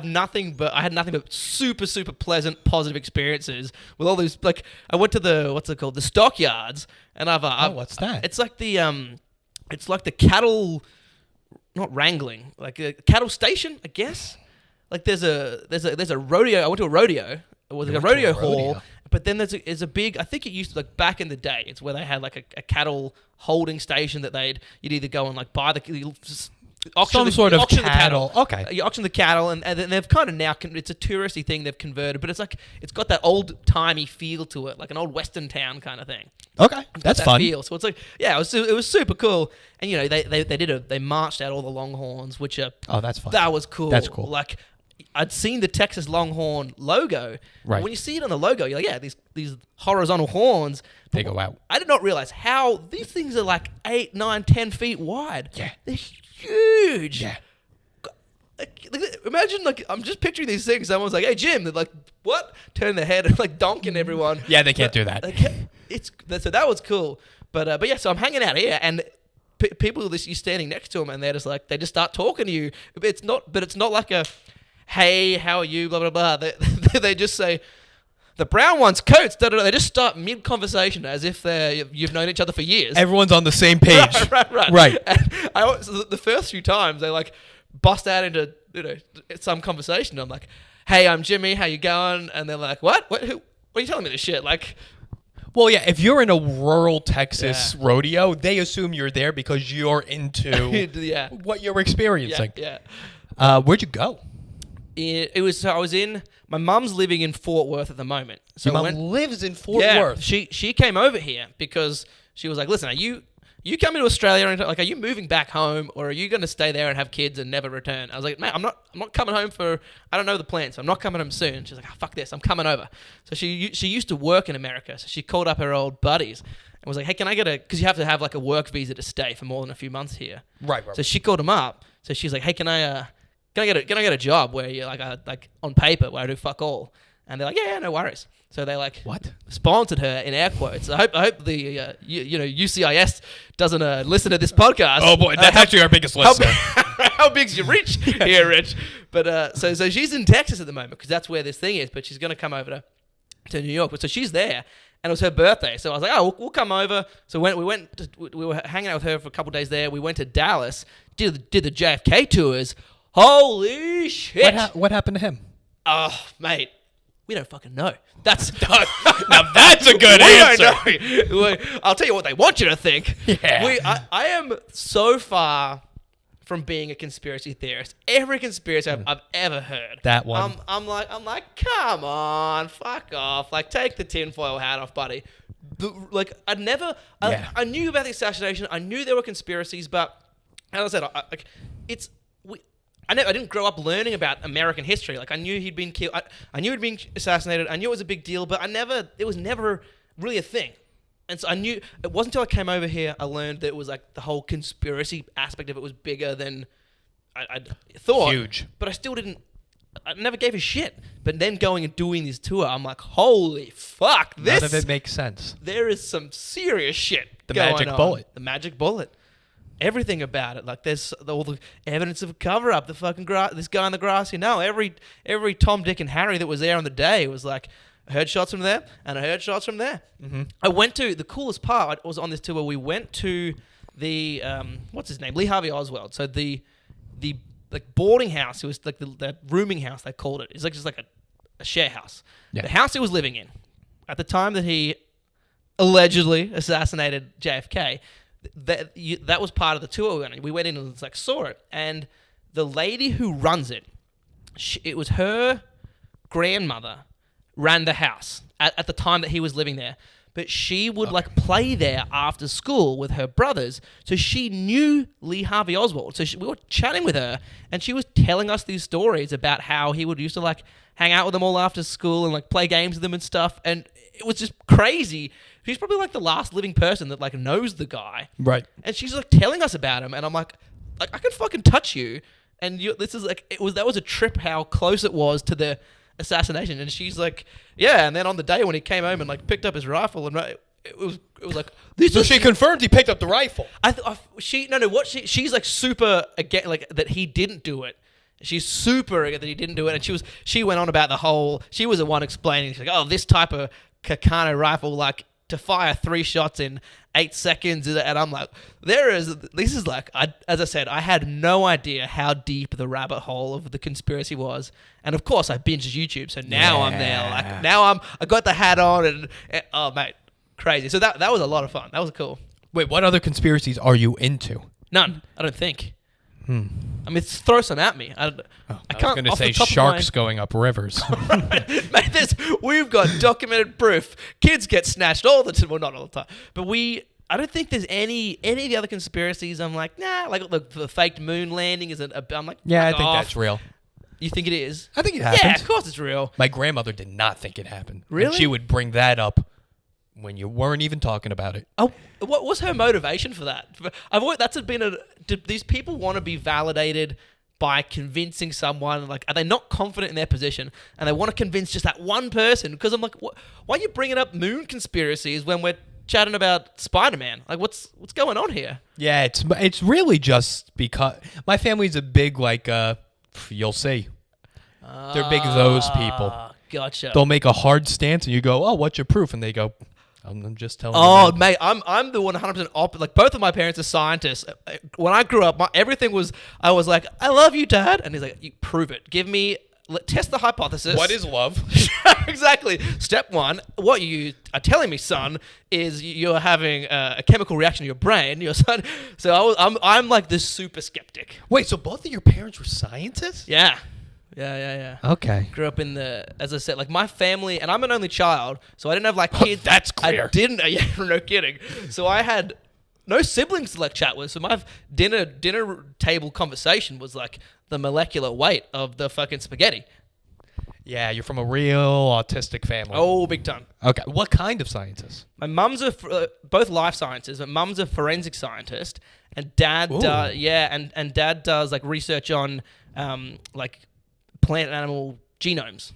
nothing but super pleasant positive experiences with all these. Like I went to the stockyards, and what's that? It's like the cattle, not wrangling, like a cattle station, I guess. Like there's a rodeo. I went to a rodeo. It was like a rodeo hall. But then there's a big, I think it used to, like back in the day, it's where they had like a cattle holding station that you'd either go and like buy some sort of cattle. Okay. You auction the cattle, and then they've kind of now, it's a touristy thing they've converted, but it's like, it's got that old-timey feel to it, like an old western town kind of thing. Okay, that's that fun. Feel. So it's like, yeah, it was super cool, and they marched out all the Longhorns, which are that's fun. That was cool. That's cool. Like I'd seen the Texas Longhorn logo. Right. When you see it on the logo, you're like, yeah, these horizontal horns. They go out. I did not realize how these things are like 8, 9, 10 feet wide. Yeah. They're huge. Yeah. Imagine, like, I'm just picturing these things. Someone's like, hey, Jim. They're like, what? Turn their head and, like, donking everyone. Yeah, they can't do that. So that was cool. But yeah, so I'm hanging out here, and people, you're standing next to them, and they're just like, they just start talking to you. It's not like a, hey, how are you, blah, blah, blah. They just say, the brown one's coats. They just start mid-conversation as if you've known each other for years. Everyone's on the same page. Right. And so the first few times, they like bust out into some conversation. I'm like, hey, I'm Jimmy. How you going? And they're like, what? What are you telling me this shit? Like, well, yeah, if you're in a rural Texas rodeo, they assume you're there because you're into what you're experiencing. Yeah. Where'd you go? I was in, my mum's living in Fort Worth at the moment. So your mum lives in Fort Worth. She came over here because she was like, listen, you coming to Australia and like, are you moving back home or are you going to stay there and have kids and never return? I was like, mate, I'm not coming home for, I don't know the plan, so I'm not coming home soon. She's like, oh, fuck this, I'm coming over. So she used to work in America, so she called up her old buddies and was like, hey, can I get because you have to have like a work visa to stay for more than a few months here. Right. So she called them up. So she's like, hey, can I get a job where you're like on paper where I do fuck all? And they're like, yeah, no worries. So they like What? sponsored her in air quotes. I hope the UCIS doesn't listen to this podcast. Oh boy, that's actually our biggest listener. How big's your reach here, Rich? But so she's in Texas at the moment because that's where this thing is. But she's going to come over to New York. But so she's there, and it was her birthday. So I was like, oh, we'll come over. So we were hanging out with her for a couple of days there. We went to Dallas, did the JFK tours. Holy shit! What happened to him? Oh, mate. We don't fucking know. That's Now that's a good answer. I'll tell you what they want you to think. Yeah. I am so far from being a conspiracy theorist. Every conspiracy I've ever heard. That one. I'm like, come on, fuck off. Like, take the tinfoil hat off, buddy. I knew about the assassination. I knew there were conspiracies, but as I said, I didn't grow up learning about American history. Like, I knew he'd been killed. I knew he'd been assassinated. I knew it was a big deal, but it was never really a thing. And so I knew, it wasn't until I came over here, I learned that it was like the whole conspiracy aspect of it was bigger than I thought. Huge. But I never gave a shit. But then going and doing this tour, I'm like, holy fuck, None of it makes sense. there is some serious shit The going magic on. bullet. The magic bullet. Everything about it, like there's all the evidence of a cover up. The fucking this guy in the grass, every Tom, Dick, and Harry that was there on the day was like, I heard shots from there and I heard shots from there. Mm-hmm. I went to the coolest part. I was on this tour where we went to the what's his name, Lee Harvey Oswald. So the like boarding house. It was like the rooming house they called it. It's like just like a share house. Yeah. The house he was living in at the time that he allegedly assassinated JFK. That was part of the tour. We went in and like saw it, and the lady who runs it, it was her grandmother ran the house at the time that he was living there. But she would like play there after school with her brothers, so she knew Lee Harvey Oswald. So we were chatting with her, and she was telling us these stories about how he would used to like hang out with them all after school and like play games with them and stuff. And it was just crazy. She's probably like the last living person that like knows the guy. Right. And she's like telling us about him, and I'm like I can fucking touch you. And this is like that was a trip how close it was to the assassination. And she's like, yeah. And then on the day when he came home and like picked up his rifle, and it was like this. So she confirmed he picked up the rifle. She's like super again, like that he didn't do it. She's super again that he didn't do it, and she went on about the whole. She was the one explaining. She's like, oh, this type of Kakano rifle, like to fire 3 shots in 8 seconds, and I'm like, this is like, as I said, I had no idea how deep the rabbit hole of the conspiracy was, and of course I binged YouTube, so now I'm there, like now I got the hat on, and oh mate, crazy. So that was a lot of fun. That was cool. Wait, what other conspiracies are you into? None, I don't think. I mean, throw some at me. I I was going to say sharks going up rivers. Mate, we've got documented proof. Kids get snatched all the time. Well, not all the time. But I don't think there's any of the other conspiracies. I'm like, nah, like the faked moon landing isn't. I'm like, yeah, I think that's real. You think it is? I think it happened. Yeah, of course it's real. My grandmother did not think it happened. Really? And she would bring that up when you weren't even talking about it. Oh, what was her motivation for that? Do these people want to be validated by convincing someone? Like, are they not confident in their position and they want to convince just that one person? Because I'm like, why are you bringing up moon conspiracies when we're chatting about Spider-Man? Like, what's going on here? Yeah, it's really just because my family's a big like you'll see. They're big those people. Gotcha. They'll make a hard stance and you go, oh, what's your proof? And they go, I'm just telling you. Oh, mate, I'm the 100% opposite. Like, both of my parents are scientists. When I grew up, everything was, I was like, I love you, Dad. And he's like, you prove it. Test the hypothesis. What is love? Exactly. Step 1, what you are telling me, son, is you're having a chemical reaction in your brain. Your son. So I'm like this super skeptic. Wait, so both of your parents were scientists? Yeah. Yeah. Okay. Grew up in as I said, like my family, and I'm an only child, so I didn't have like kids. That's clear. I didn't. Yeah, no kidding. So I had no siblings to like chat with. So my dinner table conversation was like the molecular weight of the fucking spaghetti. Yeah, you're from a real autistic family. Oh, big time. Okay. What kind of scientists? My mum's both life sciences, but mum's a forensic scientist, and dad, and dad does like research on like plant and animal genomes.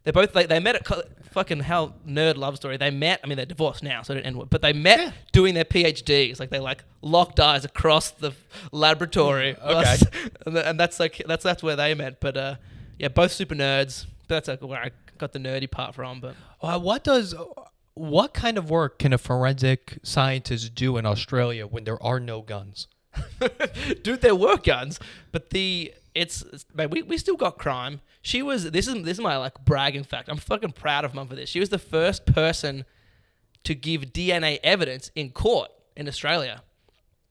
They're both they met at fucking hell nerd love story. They met. I mean, they're divorced now, so it didn't end. But they met doing their PhDs. Like they like locked eyes across the laboratory. Okay. And that's where they met. But yeah, both super nerds. That's like where I got the nerdy part from. But what kind of work can a forensic scientist do in Australia when there are no guns? Dude, there were guns, but mate, we still got crime. She was this is my like bragging fact. I'm fucking proud of Mum for this. She was the first person to give DNA evidence in court in Australia.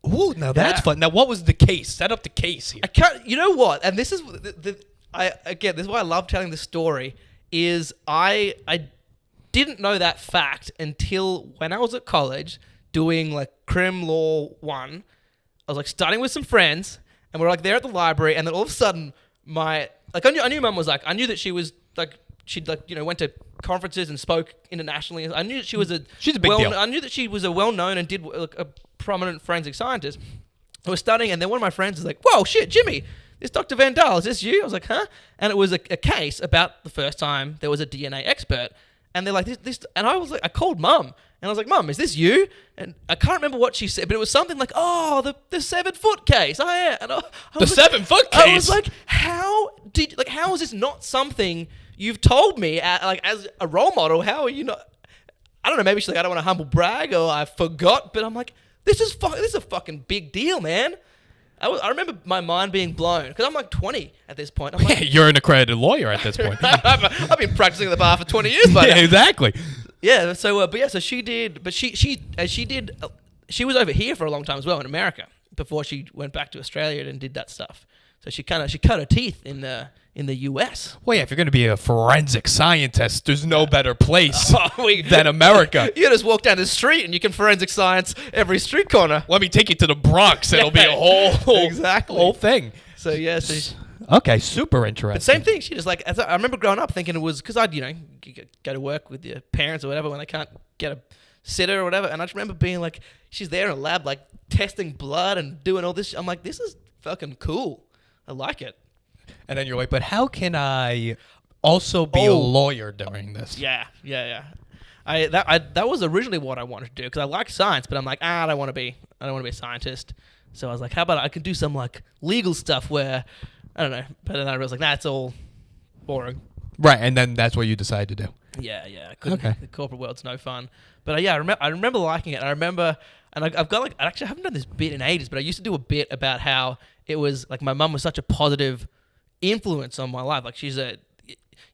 Ooh, now that's fun. Now, what was the case? Set up the case here. You know what? And this is this is why I love telling the story. Is I didn't know that fact until when I was at college doing like Crim Law 1. I was like studying with some friends, and we're like there at the library, and then all of a sudden, I knew Mum was like, I knew that she was like, she'd like, went to conferences and spoke internationally. I knew that she was she's a big deal. I knew that she was a well-known and did like, a prominent forensic scientist. I was studying, and then one of my friends was like, "Whoa, shit, Jimmy, this Dr. Van Dahl, is this you?" I was like, "Huh?" And it was a case about the first time there was a DNA expert. And they're like, this, and I was like, I called Mum, and I was like, "Mum, is this you?" And I can't remember what she said, but it was something like, "Oh, the 7-foot case." Oh yeah, and I the 7-foot case. I was like, how is this not something you've told me as a role model? How are you not? I don't know. Maybe she's like, I don't want to humble brag, or I forgot, but I'm like, this is a fucking big deal, man. I remember my mind being blown because I'm like 20 at this point. I'm like, You're an accredited lawyer at this point. I've been practicing the bar for 20 years, but yeah, exactly. Yeah. So, so she did, but she was over here for a long time as well in America before she went back to Australia and did that stuff. So she cut her teeth in the US. Well, yeah, if you're going to be a forensic scientist, there's no better place than America. You just walk down the street and you can forensic science every street corner. Let me take you to the Bronx. It'll be a whole thing. So yeah. Okay, super interesting. But same thing. She just like, I remember growing up thinking it was because I'd go to work with your parents or whatever when they can't get a sitter or whatever, and I just remember being like, she's there in a lab like testing blood and doing all this. I'm like, this is fucking cool. I like it. And then you're like, but how can I also be a lawyer during this? Yeah. That was originally what I wanted to do because I like science, but I'm like, I don't want to be a scientist. So I was like, how about I can do some like legal stuff where I don't know. But then I was like, nah, it's all boring. Right, and then that's what you decided to do. Yeah. I couldn't. Okay. The corporate world's no fun. But yeah, I remember liking it. I remember, and I've got like, I actually haven't done this bit in ages, but I used to do a bit about how it was like my mum was such a positive influence on my life. Like she's I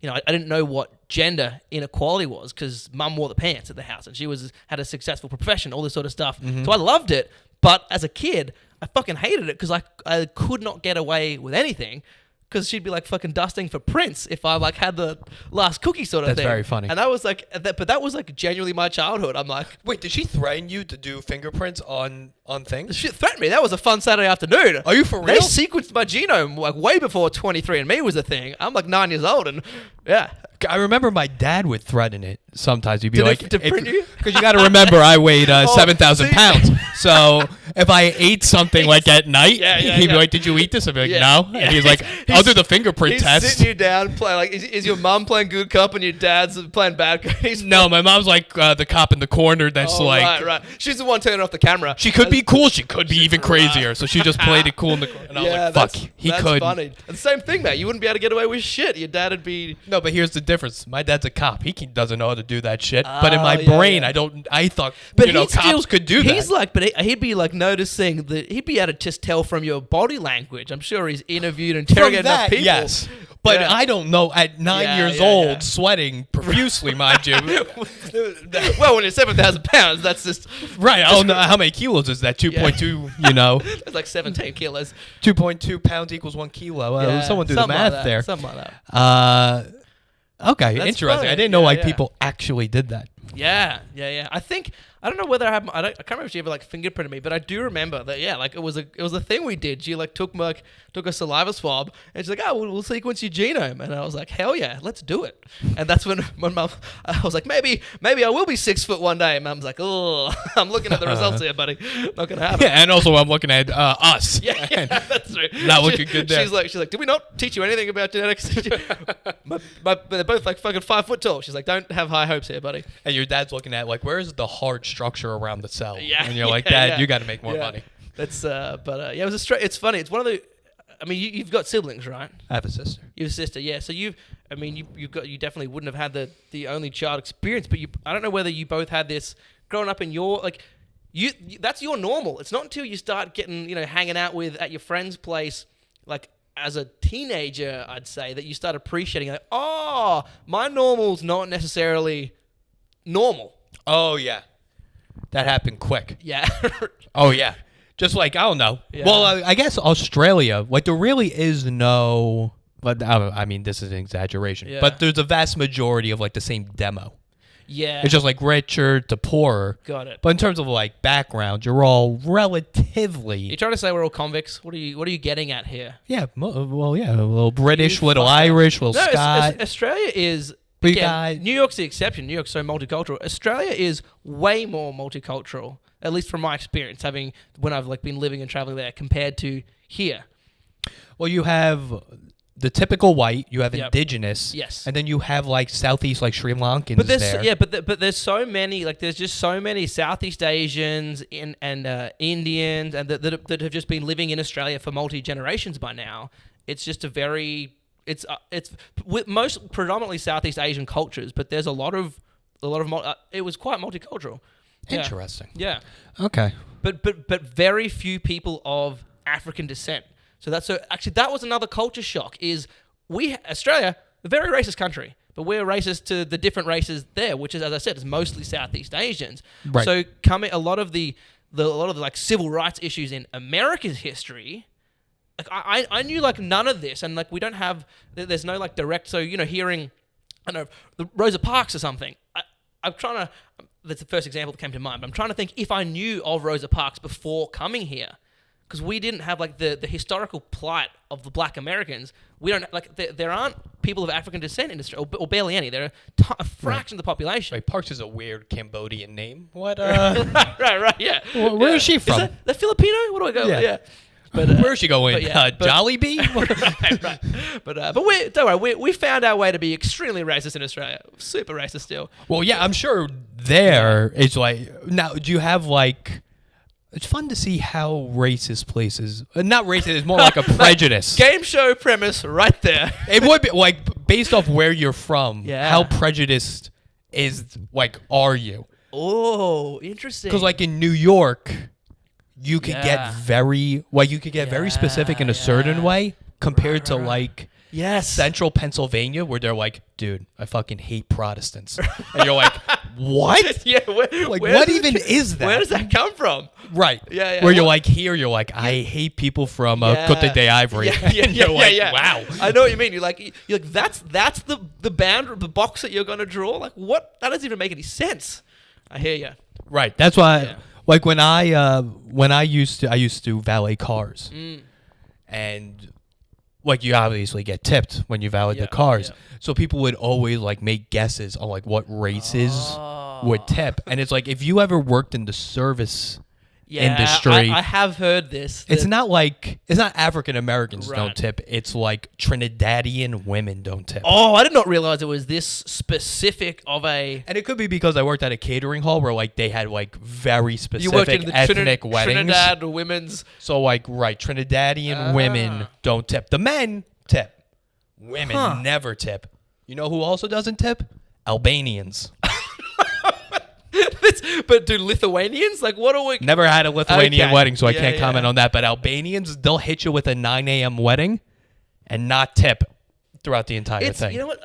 didn't know what gender inequality was because Mum wore the pants at the house and she had a successful profession, all this sort of stuff. Mm-hmm. So I loved it, but as a kid, I fucking hated it because I could not get away with anything because she'd be like fucking dusting for Prince if I like had the last cookie sort of thing. That's very funny. And I was like, but that was like genuinely my childhood. I'm like, wait, did she threaten you to do fingerprints on things? She threatened me. That was a fun Saturday afternoon. Are you for real? They sequenced my genome like way before 23andMe was a thing. I'm like 9 years old and yeah. I remember my dad would threaten it sometimes. He'd be like, to print you? Because you got to remember I weighed 7,000 pounds. So if I ate something like at night, he'd be like, did you eat this? I'd be like, no. Yeah. And he's like, I'll do the fingerprint test. He's sitting you down, playing like, is your mom playing good cop and your dad's playing bad cop? No, my mom's like the cop in the corner that's Right. She's the one turning off the camera. She could be cool. She could be even crazier. So she just played it cool in the corner. And I was like, fuck, he that's could. That's funny. And same thing, man. You wouldn't be able to get away with shit. Your dad would be... No, but here's the difference. My dad's a cop. He doesn't know how to do that shit. But in my brain, I thought, cops could do that. He's like, but he'd be like noticing that he'd be able to just tell from your body language. I'm sure he's interviewed and interrogated enough people. Yes. But I don't know, at 9 years old, sweating profusely, mind you. Well, when you're 7,000 pounds, that's just... Right, I don't know. How many kilos is that? 2.2, It's like 17 kilos. 2.2 pounds equals 1 kilo. Someone do the math there. Something like that. Okay, That's interesting. funny. I didn't know people actually did that. Yeah. I think I don't know whether I can't remember if she ever like fingerprinted me, but I do remember that. Yeah, like it was a thing we did. She like took a saliva swab, and she's like, "Oh, we'll sequence your genome," and I was like, "Hell yeah, let's do it." And that's when Mum, I was like, maybe I will be 6 foot one day. And Mum's like, "Oh, I'm looking at the results here, buddy. Not gonna happen." Yeah, and also I'm looking at us. Yeah, that's true. Not looking good there. She's like, did we not teach you anything about genetics? They're both like fucking 5 foot tall. She's like, don't have high hopes here, buddy. And your dad's looking at like, where's the hard structure around the cell? Yeah, and you're like, Dad, you got to make more money. That's yeah, it was it's funny. It's one of the. I mean, you've got siblings, right? I have a sister. You have a sister, yeah. So you definitely wouldn't have had the only child experience, but I don't know whether you both had this growing up in your like. That's your normal. It's not until you start getting, hanging out at your friend's place, like as a teenager, I'd say, that you start appreciating, like, oh, my normal's not necessarily normal. Oh, yeah. That happened quick. Yeah. Oh, yeah. Just like, I don't know. Yeah. Well, I guess Australia, like there really is no, but I mean, this is an exaggeration, but there's a vast majority of like the same demo. Yeah. It's just like richer to poorer. Got it. But in terms of like background, you're all relatively. You're trying to say we're all convicts? What are you getting at here? Yeah. Well, yeah. A little British, little Irish, little Scot. Australia is. Again, New York's the exception. New York's so multicultural. Australia is way more multicultural, at least from my experience, when I've like been living and traveling there compared to here. Well, you have the typical white, you have indigenous, yes, and then you have like Southeast, like Sri Lankans. But there's there. but there's so many, like there's just so many Southeast Asians and Indians and that have just been living in Australia for multi generations by now. It's just it's with most predominantly Southeast Asian cultures, but there's a lot of it was quite multicultural. Interesting. Yeah. Okay. But very few people of African descent. So actually that was another culture shock. Is Australia, a very racist country, but we're racist to the different races there, which is, as I said, is mostly Southeast Asians. Right. So a lot of the like civil rights issues in America's history. Like I knew like none of this, and like we don't have, there's no like direct. So hearing, I don't know, the Rosa Parks or something. I'm trying to. That's the first example that came to mind. But I'm trying to think if I knew of Rosa Parks before coming here, because we didn't have like the historical plight of the Black Americans. We don't like there aren't people of African descent in Australia, or barely any. They're a fraction of the population. Right, Parks is a weird Cambodian name. What? right, yeah. Where is she from? Is that Filipino? What do I go? Yeah. But where's she going? Jollibee? right. But don't worry, we found our way to be extremely racist in Australia. Super racist still. Well, yeah, I'm sure there it's like, now, do you have like, it's fun to see how racist places, not racist, it's more like a prejudice. Game show premise right there. It would be like, based off where you're from, how prejudiced are you? Oh, interesting. Because like in New York, you could get very specific in a certain way compared to like central Pennsylvania, where they're like, dude, I fucking hate Protestants. And you're like, what? Yeah, what even is that? Where does that come from? Right. Yeah. Where you're like, I hate people from Côte d'Ivory. Yeah. Wow. I know what you mean. You're like that's the boundary, the box that you're gonna draw. Like what? That doesn't even make any sense. I hear you. Right. That's why. Yeah. Like when I used to valet cars, and like you obviously get tipped when you valet the cars, so people would always like make guesses on like what races would tip, and it's like if you ever worked in the service industry, I have heard this. It's not African Americans don't tip. It's like Trinidadian women don't tip. Oh, I did not realize it was this specific of a. And it could be because I worked at a catering hall where like they had like very specific you worked in the ethnic weddings. Trinidad women's. So like Trinidadian women don't tip. The men tip. Women never tip. You know who also doesn't tip? Albanians. But do Lithuanians? Like, what are we... Never had a Lithuanian wedding, so I can't comment on that. But Albanians, they'll hit you with a 9 a.m. wedding and not tip throughout the entire thing. You know what?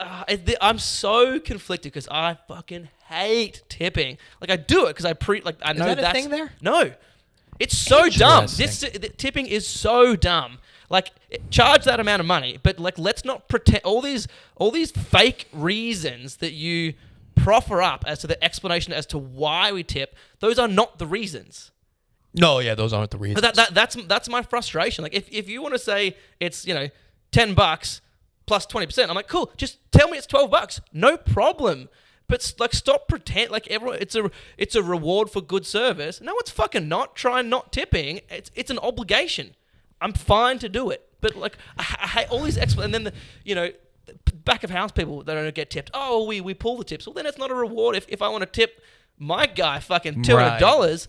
I'm so conflicted because I fucking hate tipping. Like, I do it because I know that's... Is that a thing there? No. It's so dumb. Tipping is so dumb. Like, charge that amount of money, but like, let's not pretend all these fake reasons that you proffer up as to the explanation as to why we tip, those are not the reasons. No, yeah, those aren't the reasons. That's my frustration. Like if you want to say it's $10 plus 20%, I'm like, cool. Just tell me it's $12. No problem. But like, stop pretend like everyone. It's a reward for good service. No, it's fucking not. Try not tipping. It's an obligation. I'm fine to do it. But like, I hate all these and then back of house people that don't get tipped. Oh, we pull the tips. Well, then it's not a reward. If I want to tip my guy fucking $200,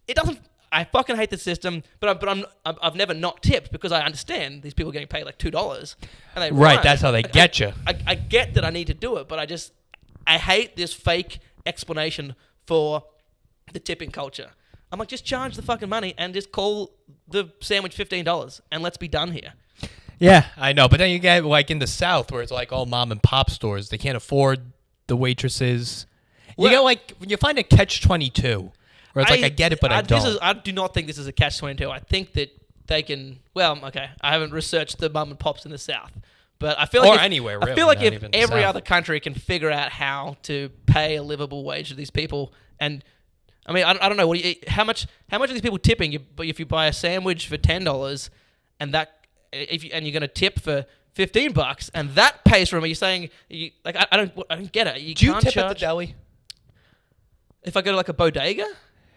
it doesn't. I fucking hate the system. But I've never not tipped because I understand these people are getting paid like $2, and they right. That's how they get you. I get that I need to do it, but I hate this fake explanation for the tipping culture. I'm like, just charge the fucking money and just call the sandwich $15 and let's be done here. Yeah, I know. But then you get like in the South where it's like all mom and pop stores. They can't afford the waitresses. You find a catch-22 where it's I get it, but I don't. I do not think this is a catch-22. I think that they can, I haven't researched the mom and pops in the South. But I feel like anywhere, really. I feel like if every other country can figure out how to pay a livable wage to these people, and I mean, I don't know how much are these people tipping? But if you buy a sandwich for $10, and you're going to tip for $15, and that pays for them, are you saying I don't get it? Do you tip at the deli? If I go to like a bodega?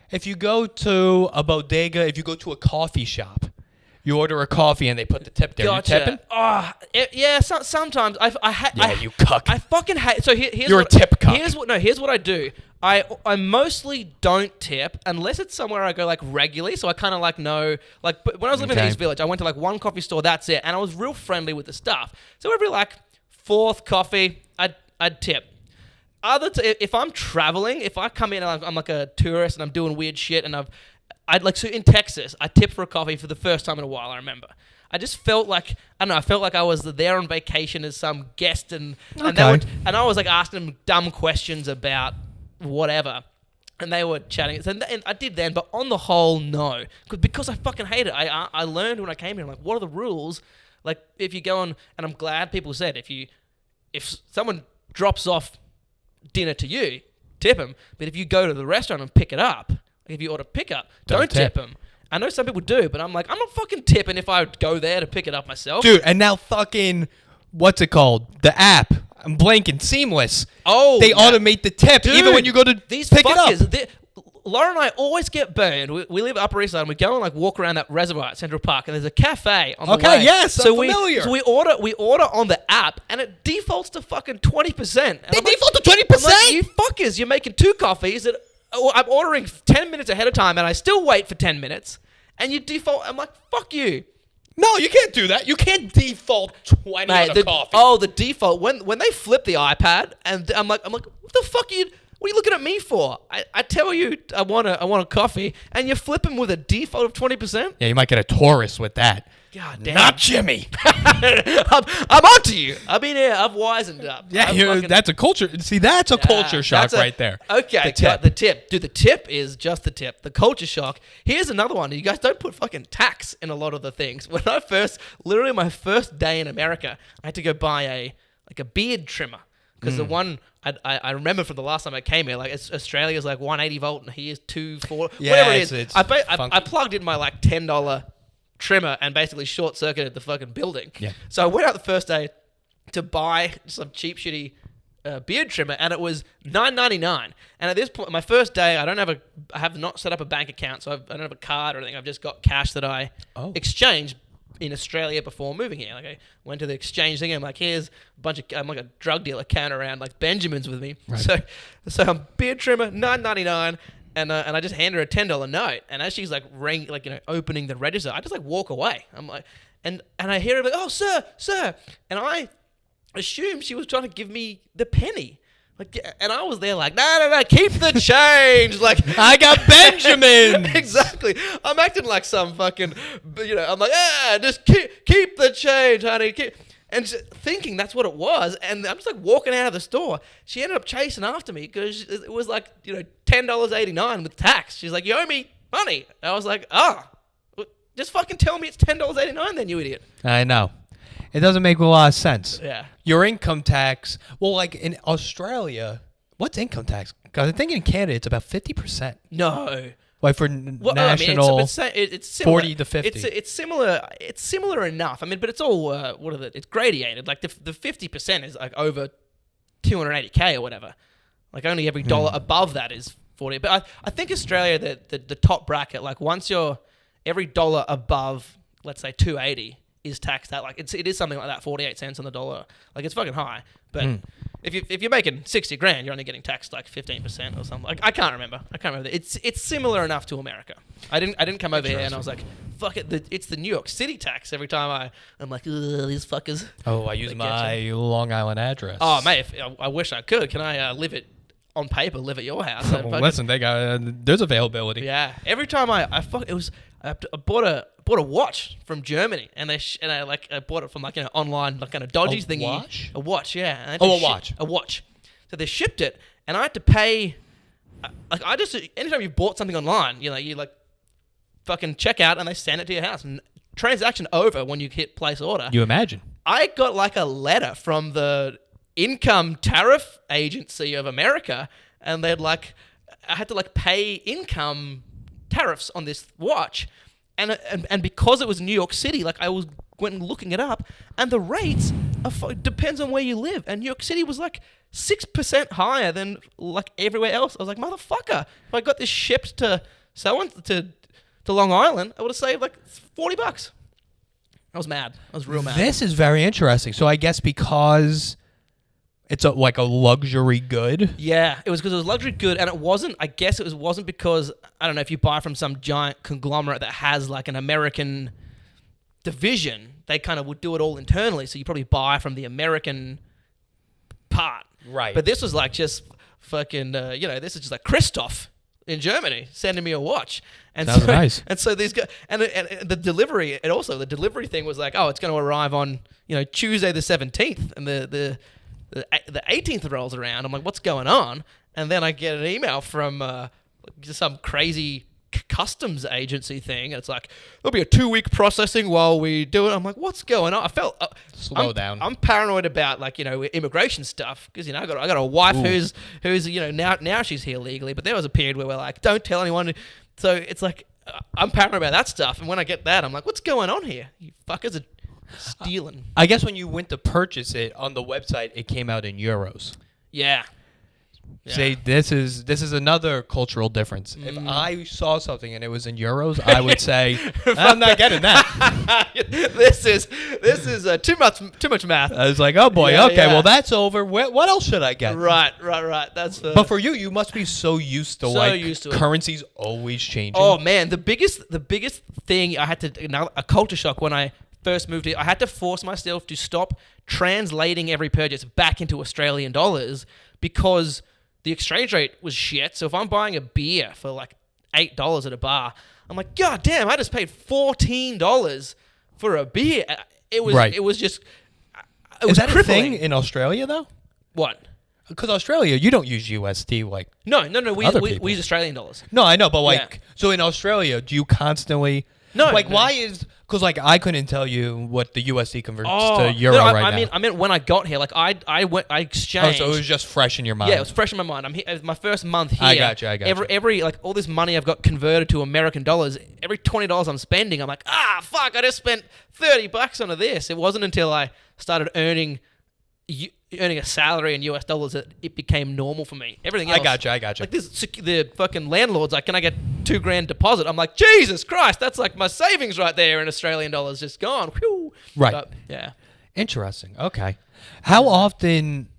If you go to a bodega, if you go to a coffee shop, you order a coffee and they put the tip there. Gotcha. You tipping? Yeah. Sometimes you cuck. I fucking hate. So here's you're a tip cuck. Here's what I do. I mostly don't tip unless it's somewhere I go like regularly. So I kind of like know like. But when I was living in East Village, I went to like one coffee store. That's it, and I was real friendly with the staff. So every like fourth coffee, I'd tip. If I'm traveling, if I come in and I'm like a tourist and I'm doing weird shit and so in Texas, I tipped for a coffee for the first time in a while, I remember. I just felt like, I don't know, I felt like I was there on vacation as some guest and I was like asking them dumb questions about whatever. And they were chatting. And I did then, but on the whole, no. Because I fucking hate it. I learned when I came here, I'm like, what are the rules? Like, if you go on, and I'm glad people said, if someone drops off dinner to you, tip them. But if you go to the restaurant and pick it up, if you order pickup, don't tip them. I know some people do, but I'm like, I'm not fucking tipping if I go there to pick it up myself. Dude, and now fucking, what's it called? The app. I'm blanking. Seamless. Oh, they automate the tip even when you go to pick it up. Laura and I always get burned. We live Upper East Side and we go and like walk around that reservoir at Central Park and there's a cafe on the way. Okay, yes, I'm familiar. So we order on the app and it defaults to fucking 20%. They default to 20%? Like, you fuckers, you're making 2 coffees that I'm ordering 10 minutes ahead of time and I still wait for 10 minutes and you default. I'm like, fuck you. No, you can't do that. You can't default 20 on a coffee. Oh, the default. When they flip the iPad and I'm like, what the fuck are you... What are you looking at me for? I tell you I want a coffee, and you're flipping with a default of 20%? Yeah, you might get a Taurus with that. God damn. Not Jimmy. I'm onto you. I mean, I've wisened up. Yeah, that's a culture. See, that's a culture shock right there. Okay, the tip. Dude, the tip is just the tip. The culture shock. Here's another one. You guys don't put fucking tax in a lot of the things. When literally my first day in America, I had to go buy a beard trimmer. Because the one I remember from the last time I came here, like Australia's like 180 volt and here's 240, whatever it is. I plugged in my like $10 trimmer and basically short circuited the fucking building. Yeah. So I went out the first day to buy some cheap shitty beard trimmer and it was $9.99. And at this point, my first day, I have not set up a bank account, so I don't have a card or anything. I've just got cash that I exchanged in Australia before moving here. Like I went to the exchange thing and I'm like, here's a bunch of, I'm like a drug dealer carrying around like Benjamins with me. Right. So I'm beard trimmer, $9.99, and I just hand her a $10 note. And as she's like opening the register, I just like walk away. I'm like, and I hear her like, oh sir, and I assumed she was trying to give me the penny. Like, and I was there like, no, keep the change. Like, I got Benjamin. Exactly. I'm acting like some fucking, I'm like, just keep the change, honey. And thinking that's what it was. And I'm just like walking out of the store. She ended up chasing after me because it was like, $10.89 with tax. She's like, you owe me money. I was like, just fucking tell me it's $10.89 then, you idiot. I know. It doesn't make a lot of sense. Yeah. Your income tax. Well, like in Australia, what's income tax? Because I think in Canada it's about 50%. No. Like for national, it's similar. 40 to 50. It's similar. It's similar enough. I mean, but it's all it's gradiated. Like the 50% is like over 280K or whatever. Like only every dollar above that is 40. But I think Australia, the top bracket, like once you're every dollar above, let's say 280 is taxed at, like it is something like that, 48 cents on the dollar. Like it's fucking high. But if you're making 60 grand, you're only getting taxed like 15% or something. Like I can't remember. It's similar enough to America. I didn't come over here and I was like, fuck it. It's the New York City tax every time I'm like, ugh, these fuckers. Oh, I use my Long Island address. Oh, mate, I wish I could. Can I live at your house? Listen, there's availability. Yeah. Every time I bought a watch from Germany, and I bought it from online kind of dodgy thingy. Watch? A watch, yeah. A watch. A watch. So they shipped it, and I had to pay. Anytime you bought something online, you fucking check out, and they send it to your house. And transaction over when you hit place order. You imagine? I got like a letter from the Income Tariff Agency of America, and I had to pay income tariffs on this watch, and because it was New York City, went looking it up, and the rates depends on where you live, and New York City was 6% higher than everywhere else. I was like, motherfucker, if I got this shipped to Long Island, I would have saved $40. I was mad. I was real mad. This is very interesting. So I guess because it's a luxury good. Yeah, it was because it was luxury good, and it wasn't. I guess it wasn't because I don't know if you buy from some giant conglomerate that has an American division. They kind of would do it all internally, so you probably buy from the American part. Right. But this was just fucking. This is just Christoph in Germany sending me a watch. And Sounds nice. And so these guys, and the delivery, and also the delivery thing was oh, it's going to arrive on Tuesday the 17th, and the 18th rolls around. I'm like, what's going on? And then I get an email from just some crazy customs agency thing. And it's there'll be a 2-week processing while we do it. I'm like, what's going on? I felt slow down. I'm paranoid about immigration stuff because I got a wife who's now she's here legally, but there was a period where we're don't tell anyone. So it's I'm paranoid about that stuff. And when I get that, I'm like, what's going on here? You fuckers are stealing. I guess when you went to purchase it on the website, it came out in euros. Yeah. See, this is another cultural difference. If I saw something and it was in euros, I would say, I'm not getting that. This is too much math. I was like, oh boy, Yeah, okay, yeah. well that's over. What else should I get? Right. That's But for you must be so used to used to it. currencies always changing. Oh man, the biggest thing I had to a culture shock when I first moved here. I had to force myself to stop translating every purchase back into Australian dollars because the exchange rate was shit. So if I'm buying a beer for $8 at a bar, I'm like, God damn, I just paid $14 for a beer. It was Right. It was just. Is that crippling. a thing in Australia though? What? Because Australia, you don't use USD No. Other We people. use Australian dollars. No, I know, but Yeah. so in Australia, do you constantly? No. Why is? Because I couldn't tell you what the USD converts Oh, to euro no, right now. I mean, when I got here, I exchanged. Oh, so it was just fresh in your mind. Yeah, it was fresh in my mind. I'm here. It was my first month here. I got you. Every all this money I've got converted to American dollars. Every $20 I'm spending, I'm like, fuck! I just spent $30 onto this. It wasn't until I started earning a salary in US dollars that it became normal for me. Everything else. I got you. The fucking landlord's can I get $2,000 deposit? I'm like, Jesus Christ, that's my savings right there in Australian dollars, just gone. Whew. Right. But, yeah. Interesting. Okay. How often?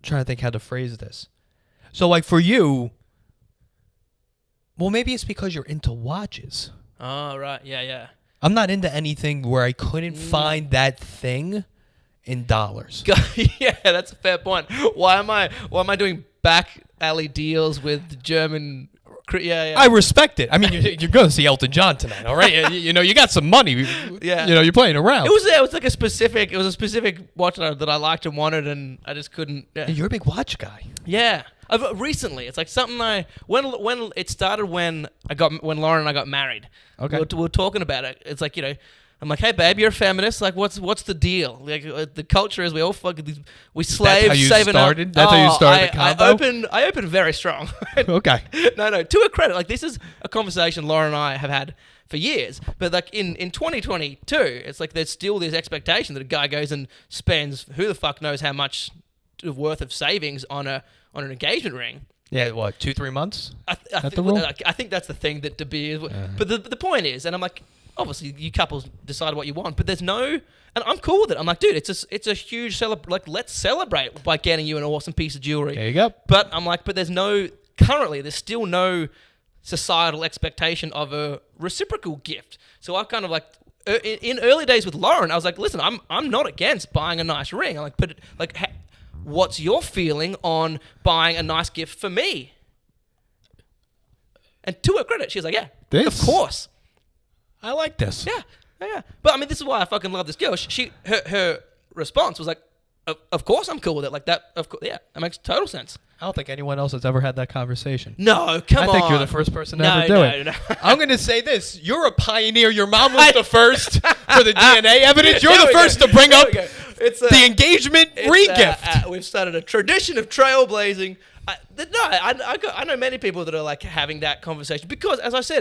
Trying to think how to phrase this. So, for you, well, maybe it's because you're into watches. Oh, right. Yeah. I'm not into anything where I couldn't find that thing in dollars. Yeah, that's a fair point. Why am I doing back alley deals with German? Yeah. I respect it. I mean, you're going to see Elton John tonight, all right? You got some money. Yeah. You're playing around. It was a specific watch that I liked and wanted, and I just couldn't. Yeah. You're a big watch guy. Yeah. Recently, it's like something when it started when Lauren and I got married. Okay. We were talking about it. It's like, I'm like, hey babe, you're a feminist. Like, what's the deal? Like, the culture is we all we slave saving started? up. That's how you started the combo? I opened very strong. Okay. No. To her credit, like this is a conversation Lauren and I have had for years. But like in 2022, it's like there's still this expectation that a guy goes and spends who the fuck knows how much worth of savings on an engagement ring. Yeah, what, 2-3 months? I think that's the thing that De Beers. But the point is, and I'm like, obviously you couples decide what you want, but there's no, and I'm cool with it. I'm like, dude, it's a huge let's celebrate by getting you an awesome piece of jewelry. There you go. But I'm like, but there's still no societal expectation of a reciprocal gift. So I kind of like, in early days with Lauren, I was like, listen, I'm not against buying a nice ring. I'm like, but like, what's your feeling on buying a nice gift for me? And to her credit, she was like, yeah, of course. I like this. Yeah. But I mean, this is why I fucking love this girl. Her response was like, of course I'm cool with it. Like that, of course, yeah, that makes total sense. I don't think anyone else has ever had that conversation. No, come on. I think you're the first person to ever do it. No. I'm going to say this. You're a pioneer. Your mom was the first for the DNA evidence. You're the first to bring up the engagement ring gift. We've started a tradition of trailblazing. I know many people that are like having that conversation because, as I said,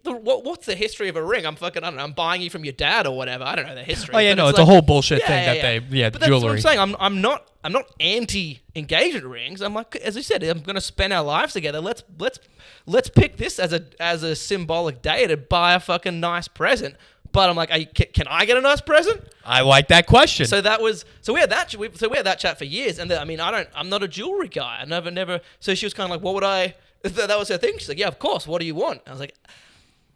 what's the history of a ring? I don't know. I'm buying you from your dad or whatever. I don't know the history. Oh yeah, no, it's like a whole bullshit thing that But jewelry. that's what I'm saying. I'm not anti engagement rings. I'm like, as I said, I'm going to spend our lives together. Let's pick this as a symbolic day to buy a fucking nice present. But I'm like, can I get a nice present? I like that question. So we had that chat for years. And I'm not a jewelry guy. I never. So she was kind of like, what would I? That was her thing. She's like, yeah, of course. What do you want? I was like,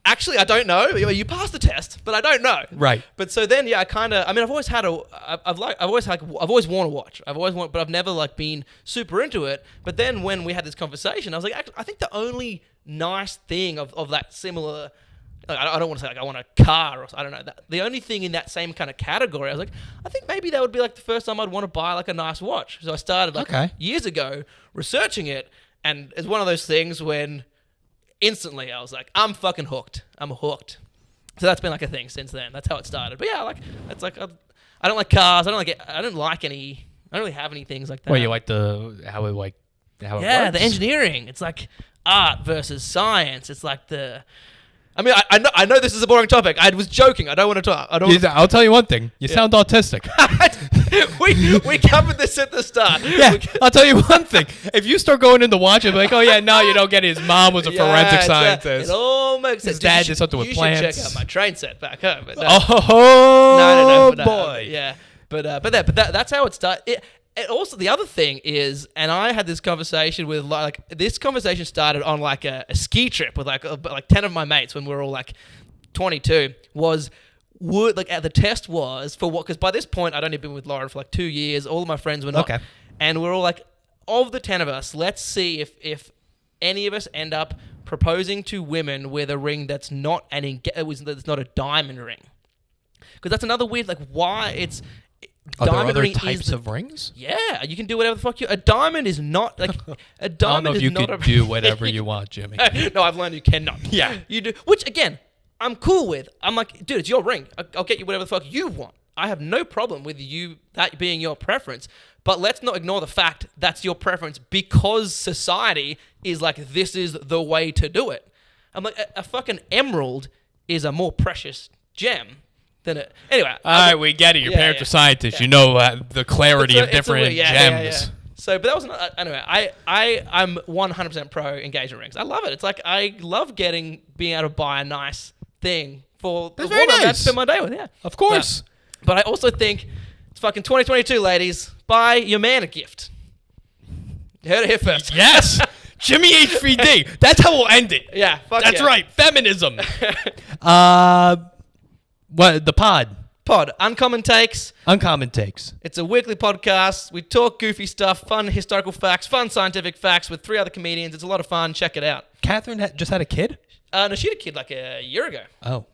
actually, I don't know. You passed the test, but I don't know. Right. But so then, yeah, I've always had I've always worn a watch. But I've never like been super into it. But then when we had this conversation, I was like, I think the only nice thing of that similar. Like, I don't want to say like I want a car or I don't know. The only thing in that same kind of category, I was like, I think maybe that would be like the first time I'd want to buy like a nice watch. So I started years ago researching it, and it's one of those things when instantly I was like, I'm fucking hooked. I'm hooked. So that's been like a thing since then. That's how it started. But yeah, I don't like cars. I don't really have any things like that. Well, you like how it works? Yeah, the engineering. It's like art versus science. It's like I mean, I know this is a boring topic. I was joking. I don't want to talk. I'll tell you one thing. You sound autistic. we covered this at the start. Yeah, I'll tell you one thing. If you start going into watch, you'll be like, oh yeah, no, you don't get it. His mom was a forensic scientist. It all makes sense. His dad did something with plants. You should check out my train set back home. But no, boy. Yeah, but that's how it started. And also, the other thing is, and I had this conversation with this conversation started on like a ski trip with like 10 of my mates when we were all like 22. The test was for what? Because by this point, I'd only been with Lauren for like 2 years. All of my friends were not. Okay. And we're all like, of the 10 of us, let's see if any of us end up proposing to women with a ring that's not that's not a diamond ring. Because that's another weird why it's. Are there other types of rings? Yeah, you can do whatever the fuck a diamond is not like a diamond. I don't know if you can do whatever you want, Jimmy. No, I've learned you cannot. Yeah, you do. Which again, I'm cool with. I'm like, dude, it's your ring. I'll get you whatever the fuck you want. I have no problem with you that being your preference. But let's not ignore the fact that's your preference because society is like, this is the way to do it. I'm like, a fucking emerald is a more precious gem. Anyway, all right, we get it. Your parents are scientists. Yeah. You know the clarity of different gems. Yeah. So, but that was anyway. I'm 100% pro engagement rings. I love it. It's like I love being able to buy a nice thing for the woman I spend my day with. Yeah, of course. But I also think it's fucking 2022, ladies. Buy your man a gift. You heard it here first. Yes. Jimmy HVD. That's how we'll end it. Yeah. That's right. Feminism. What the pod? Uncommon Takes. It's a weekly podcast. We talk goofy stuff, fun historical facts, fun scientific facts with 3 other comedians. It's a lot of fun. Check it out. Catherine just had a kid? No, she had a kid like a year ago. Oh.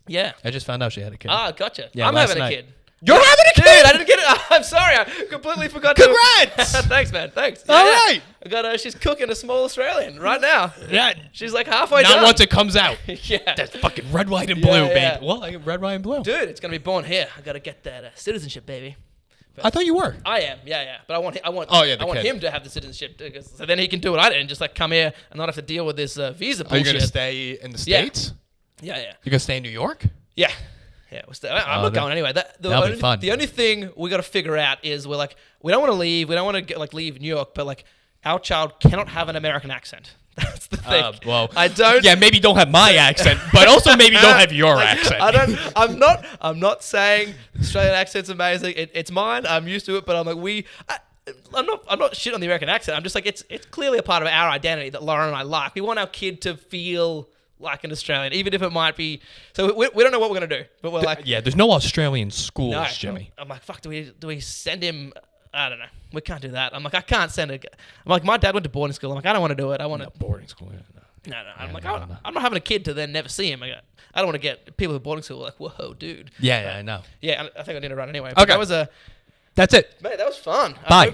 Yeah. I just found out she had a kid. Ah, gotcha. Yeah, I'm having a kid. You're having a kid? Dude, I didn't get it. I'm sorry. I completely forgot Congrats! to. Thanks, man. Thanks. All right. I got she's cooking a small Australian right now. Yeah. She's like halfway Not done. once it comes out. Yeah. That's fucking red, white, and blue, yeah. baby. Well, I get red, white, and blue. Dude, it's going to be born here. I got to get that citizenship, baby. I thought you were. I am, yeah. But I want Oh, yeah, I want kid. him to have the citizenship, so then he can do what I did and just like come here and not have to deal with this visa Are bullshit. you going to stay in the States? Yeah. You're going to stay in New York? Yeah. I'm not going anyway. That'll be fun. The only thing we got to figure out is we don't want to leave. We don't want to leave New York, but like our child cannot have an American accent. That's the thing. Well, I don't. Yeah, maybe don't have my accent, but also maybe don't have your accent. I'm not saying the Australian accent's amazing. It's mine. I'm used to it, but I'm like I'm not shit on the American accent. I'm just like it's clearly a part of our identity that Lauren and I like. We want our kid to feel like an Australian, even if it might be. So we don't know what we're gonna do, but we're like, yeah, there's no Australian schools, no, Jimmy. I'm like, fuck. Do we send him? I don't know. We can't do that. I'm like, I can't send it. I'm like, my dad went to boarding school. I'm like, I don't want to do it. I want to boarding school. No. I'm like, I'm not having a kid to then never see him. I don't want to get people at boarding school like, whoa, dude. Yeah, I know. Yeah, I think I need to run anyway. But Okay. That was That's it. mate, that was fun. Bye. I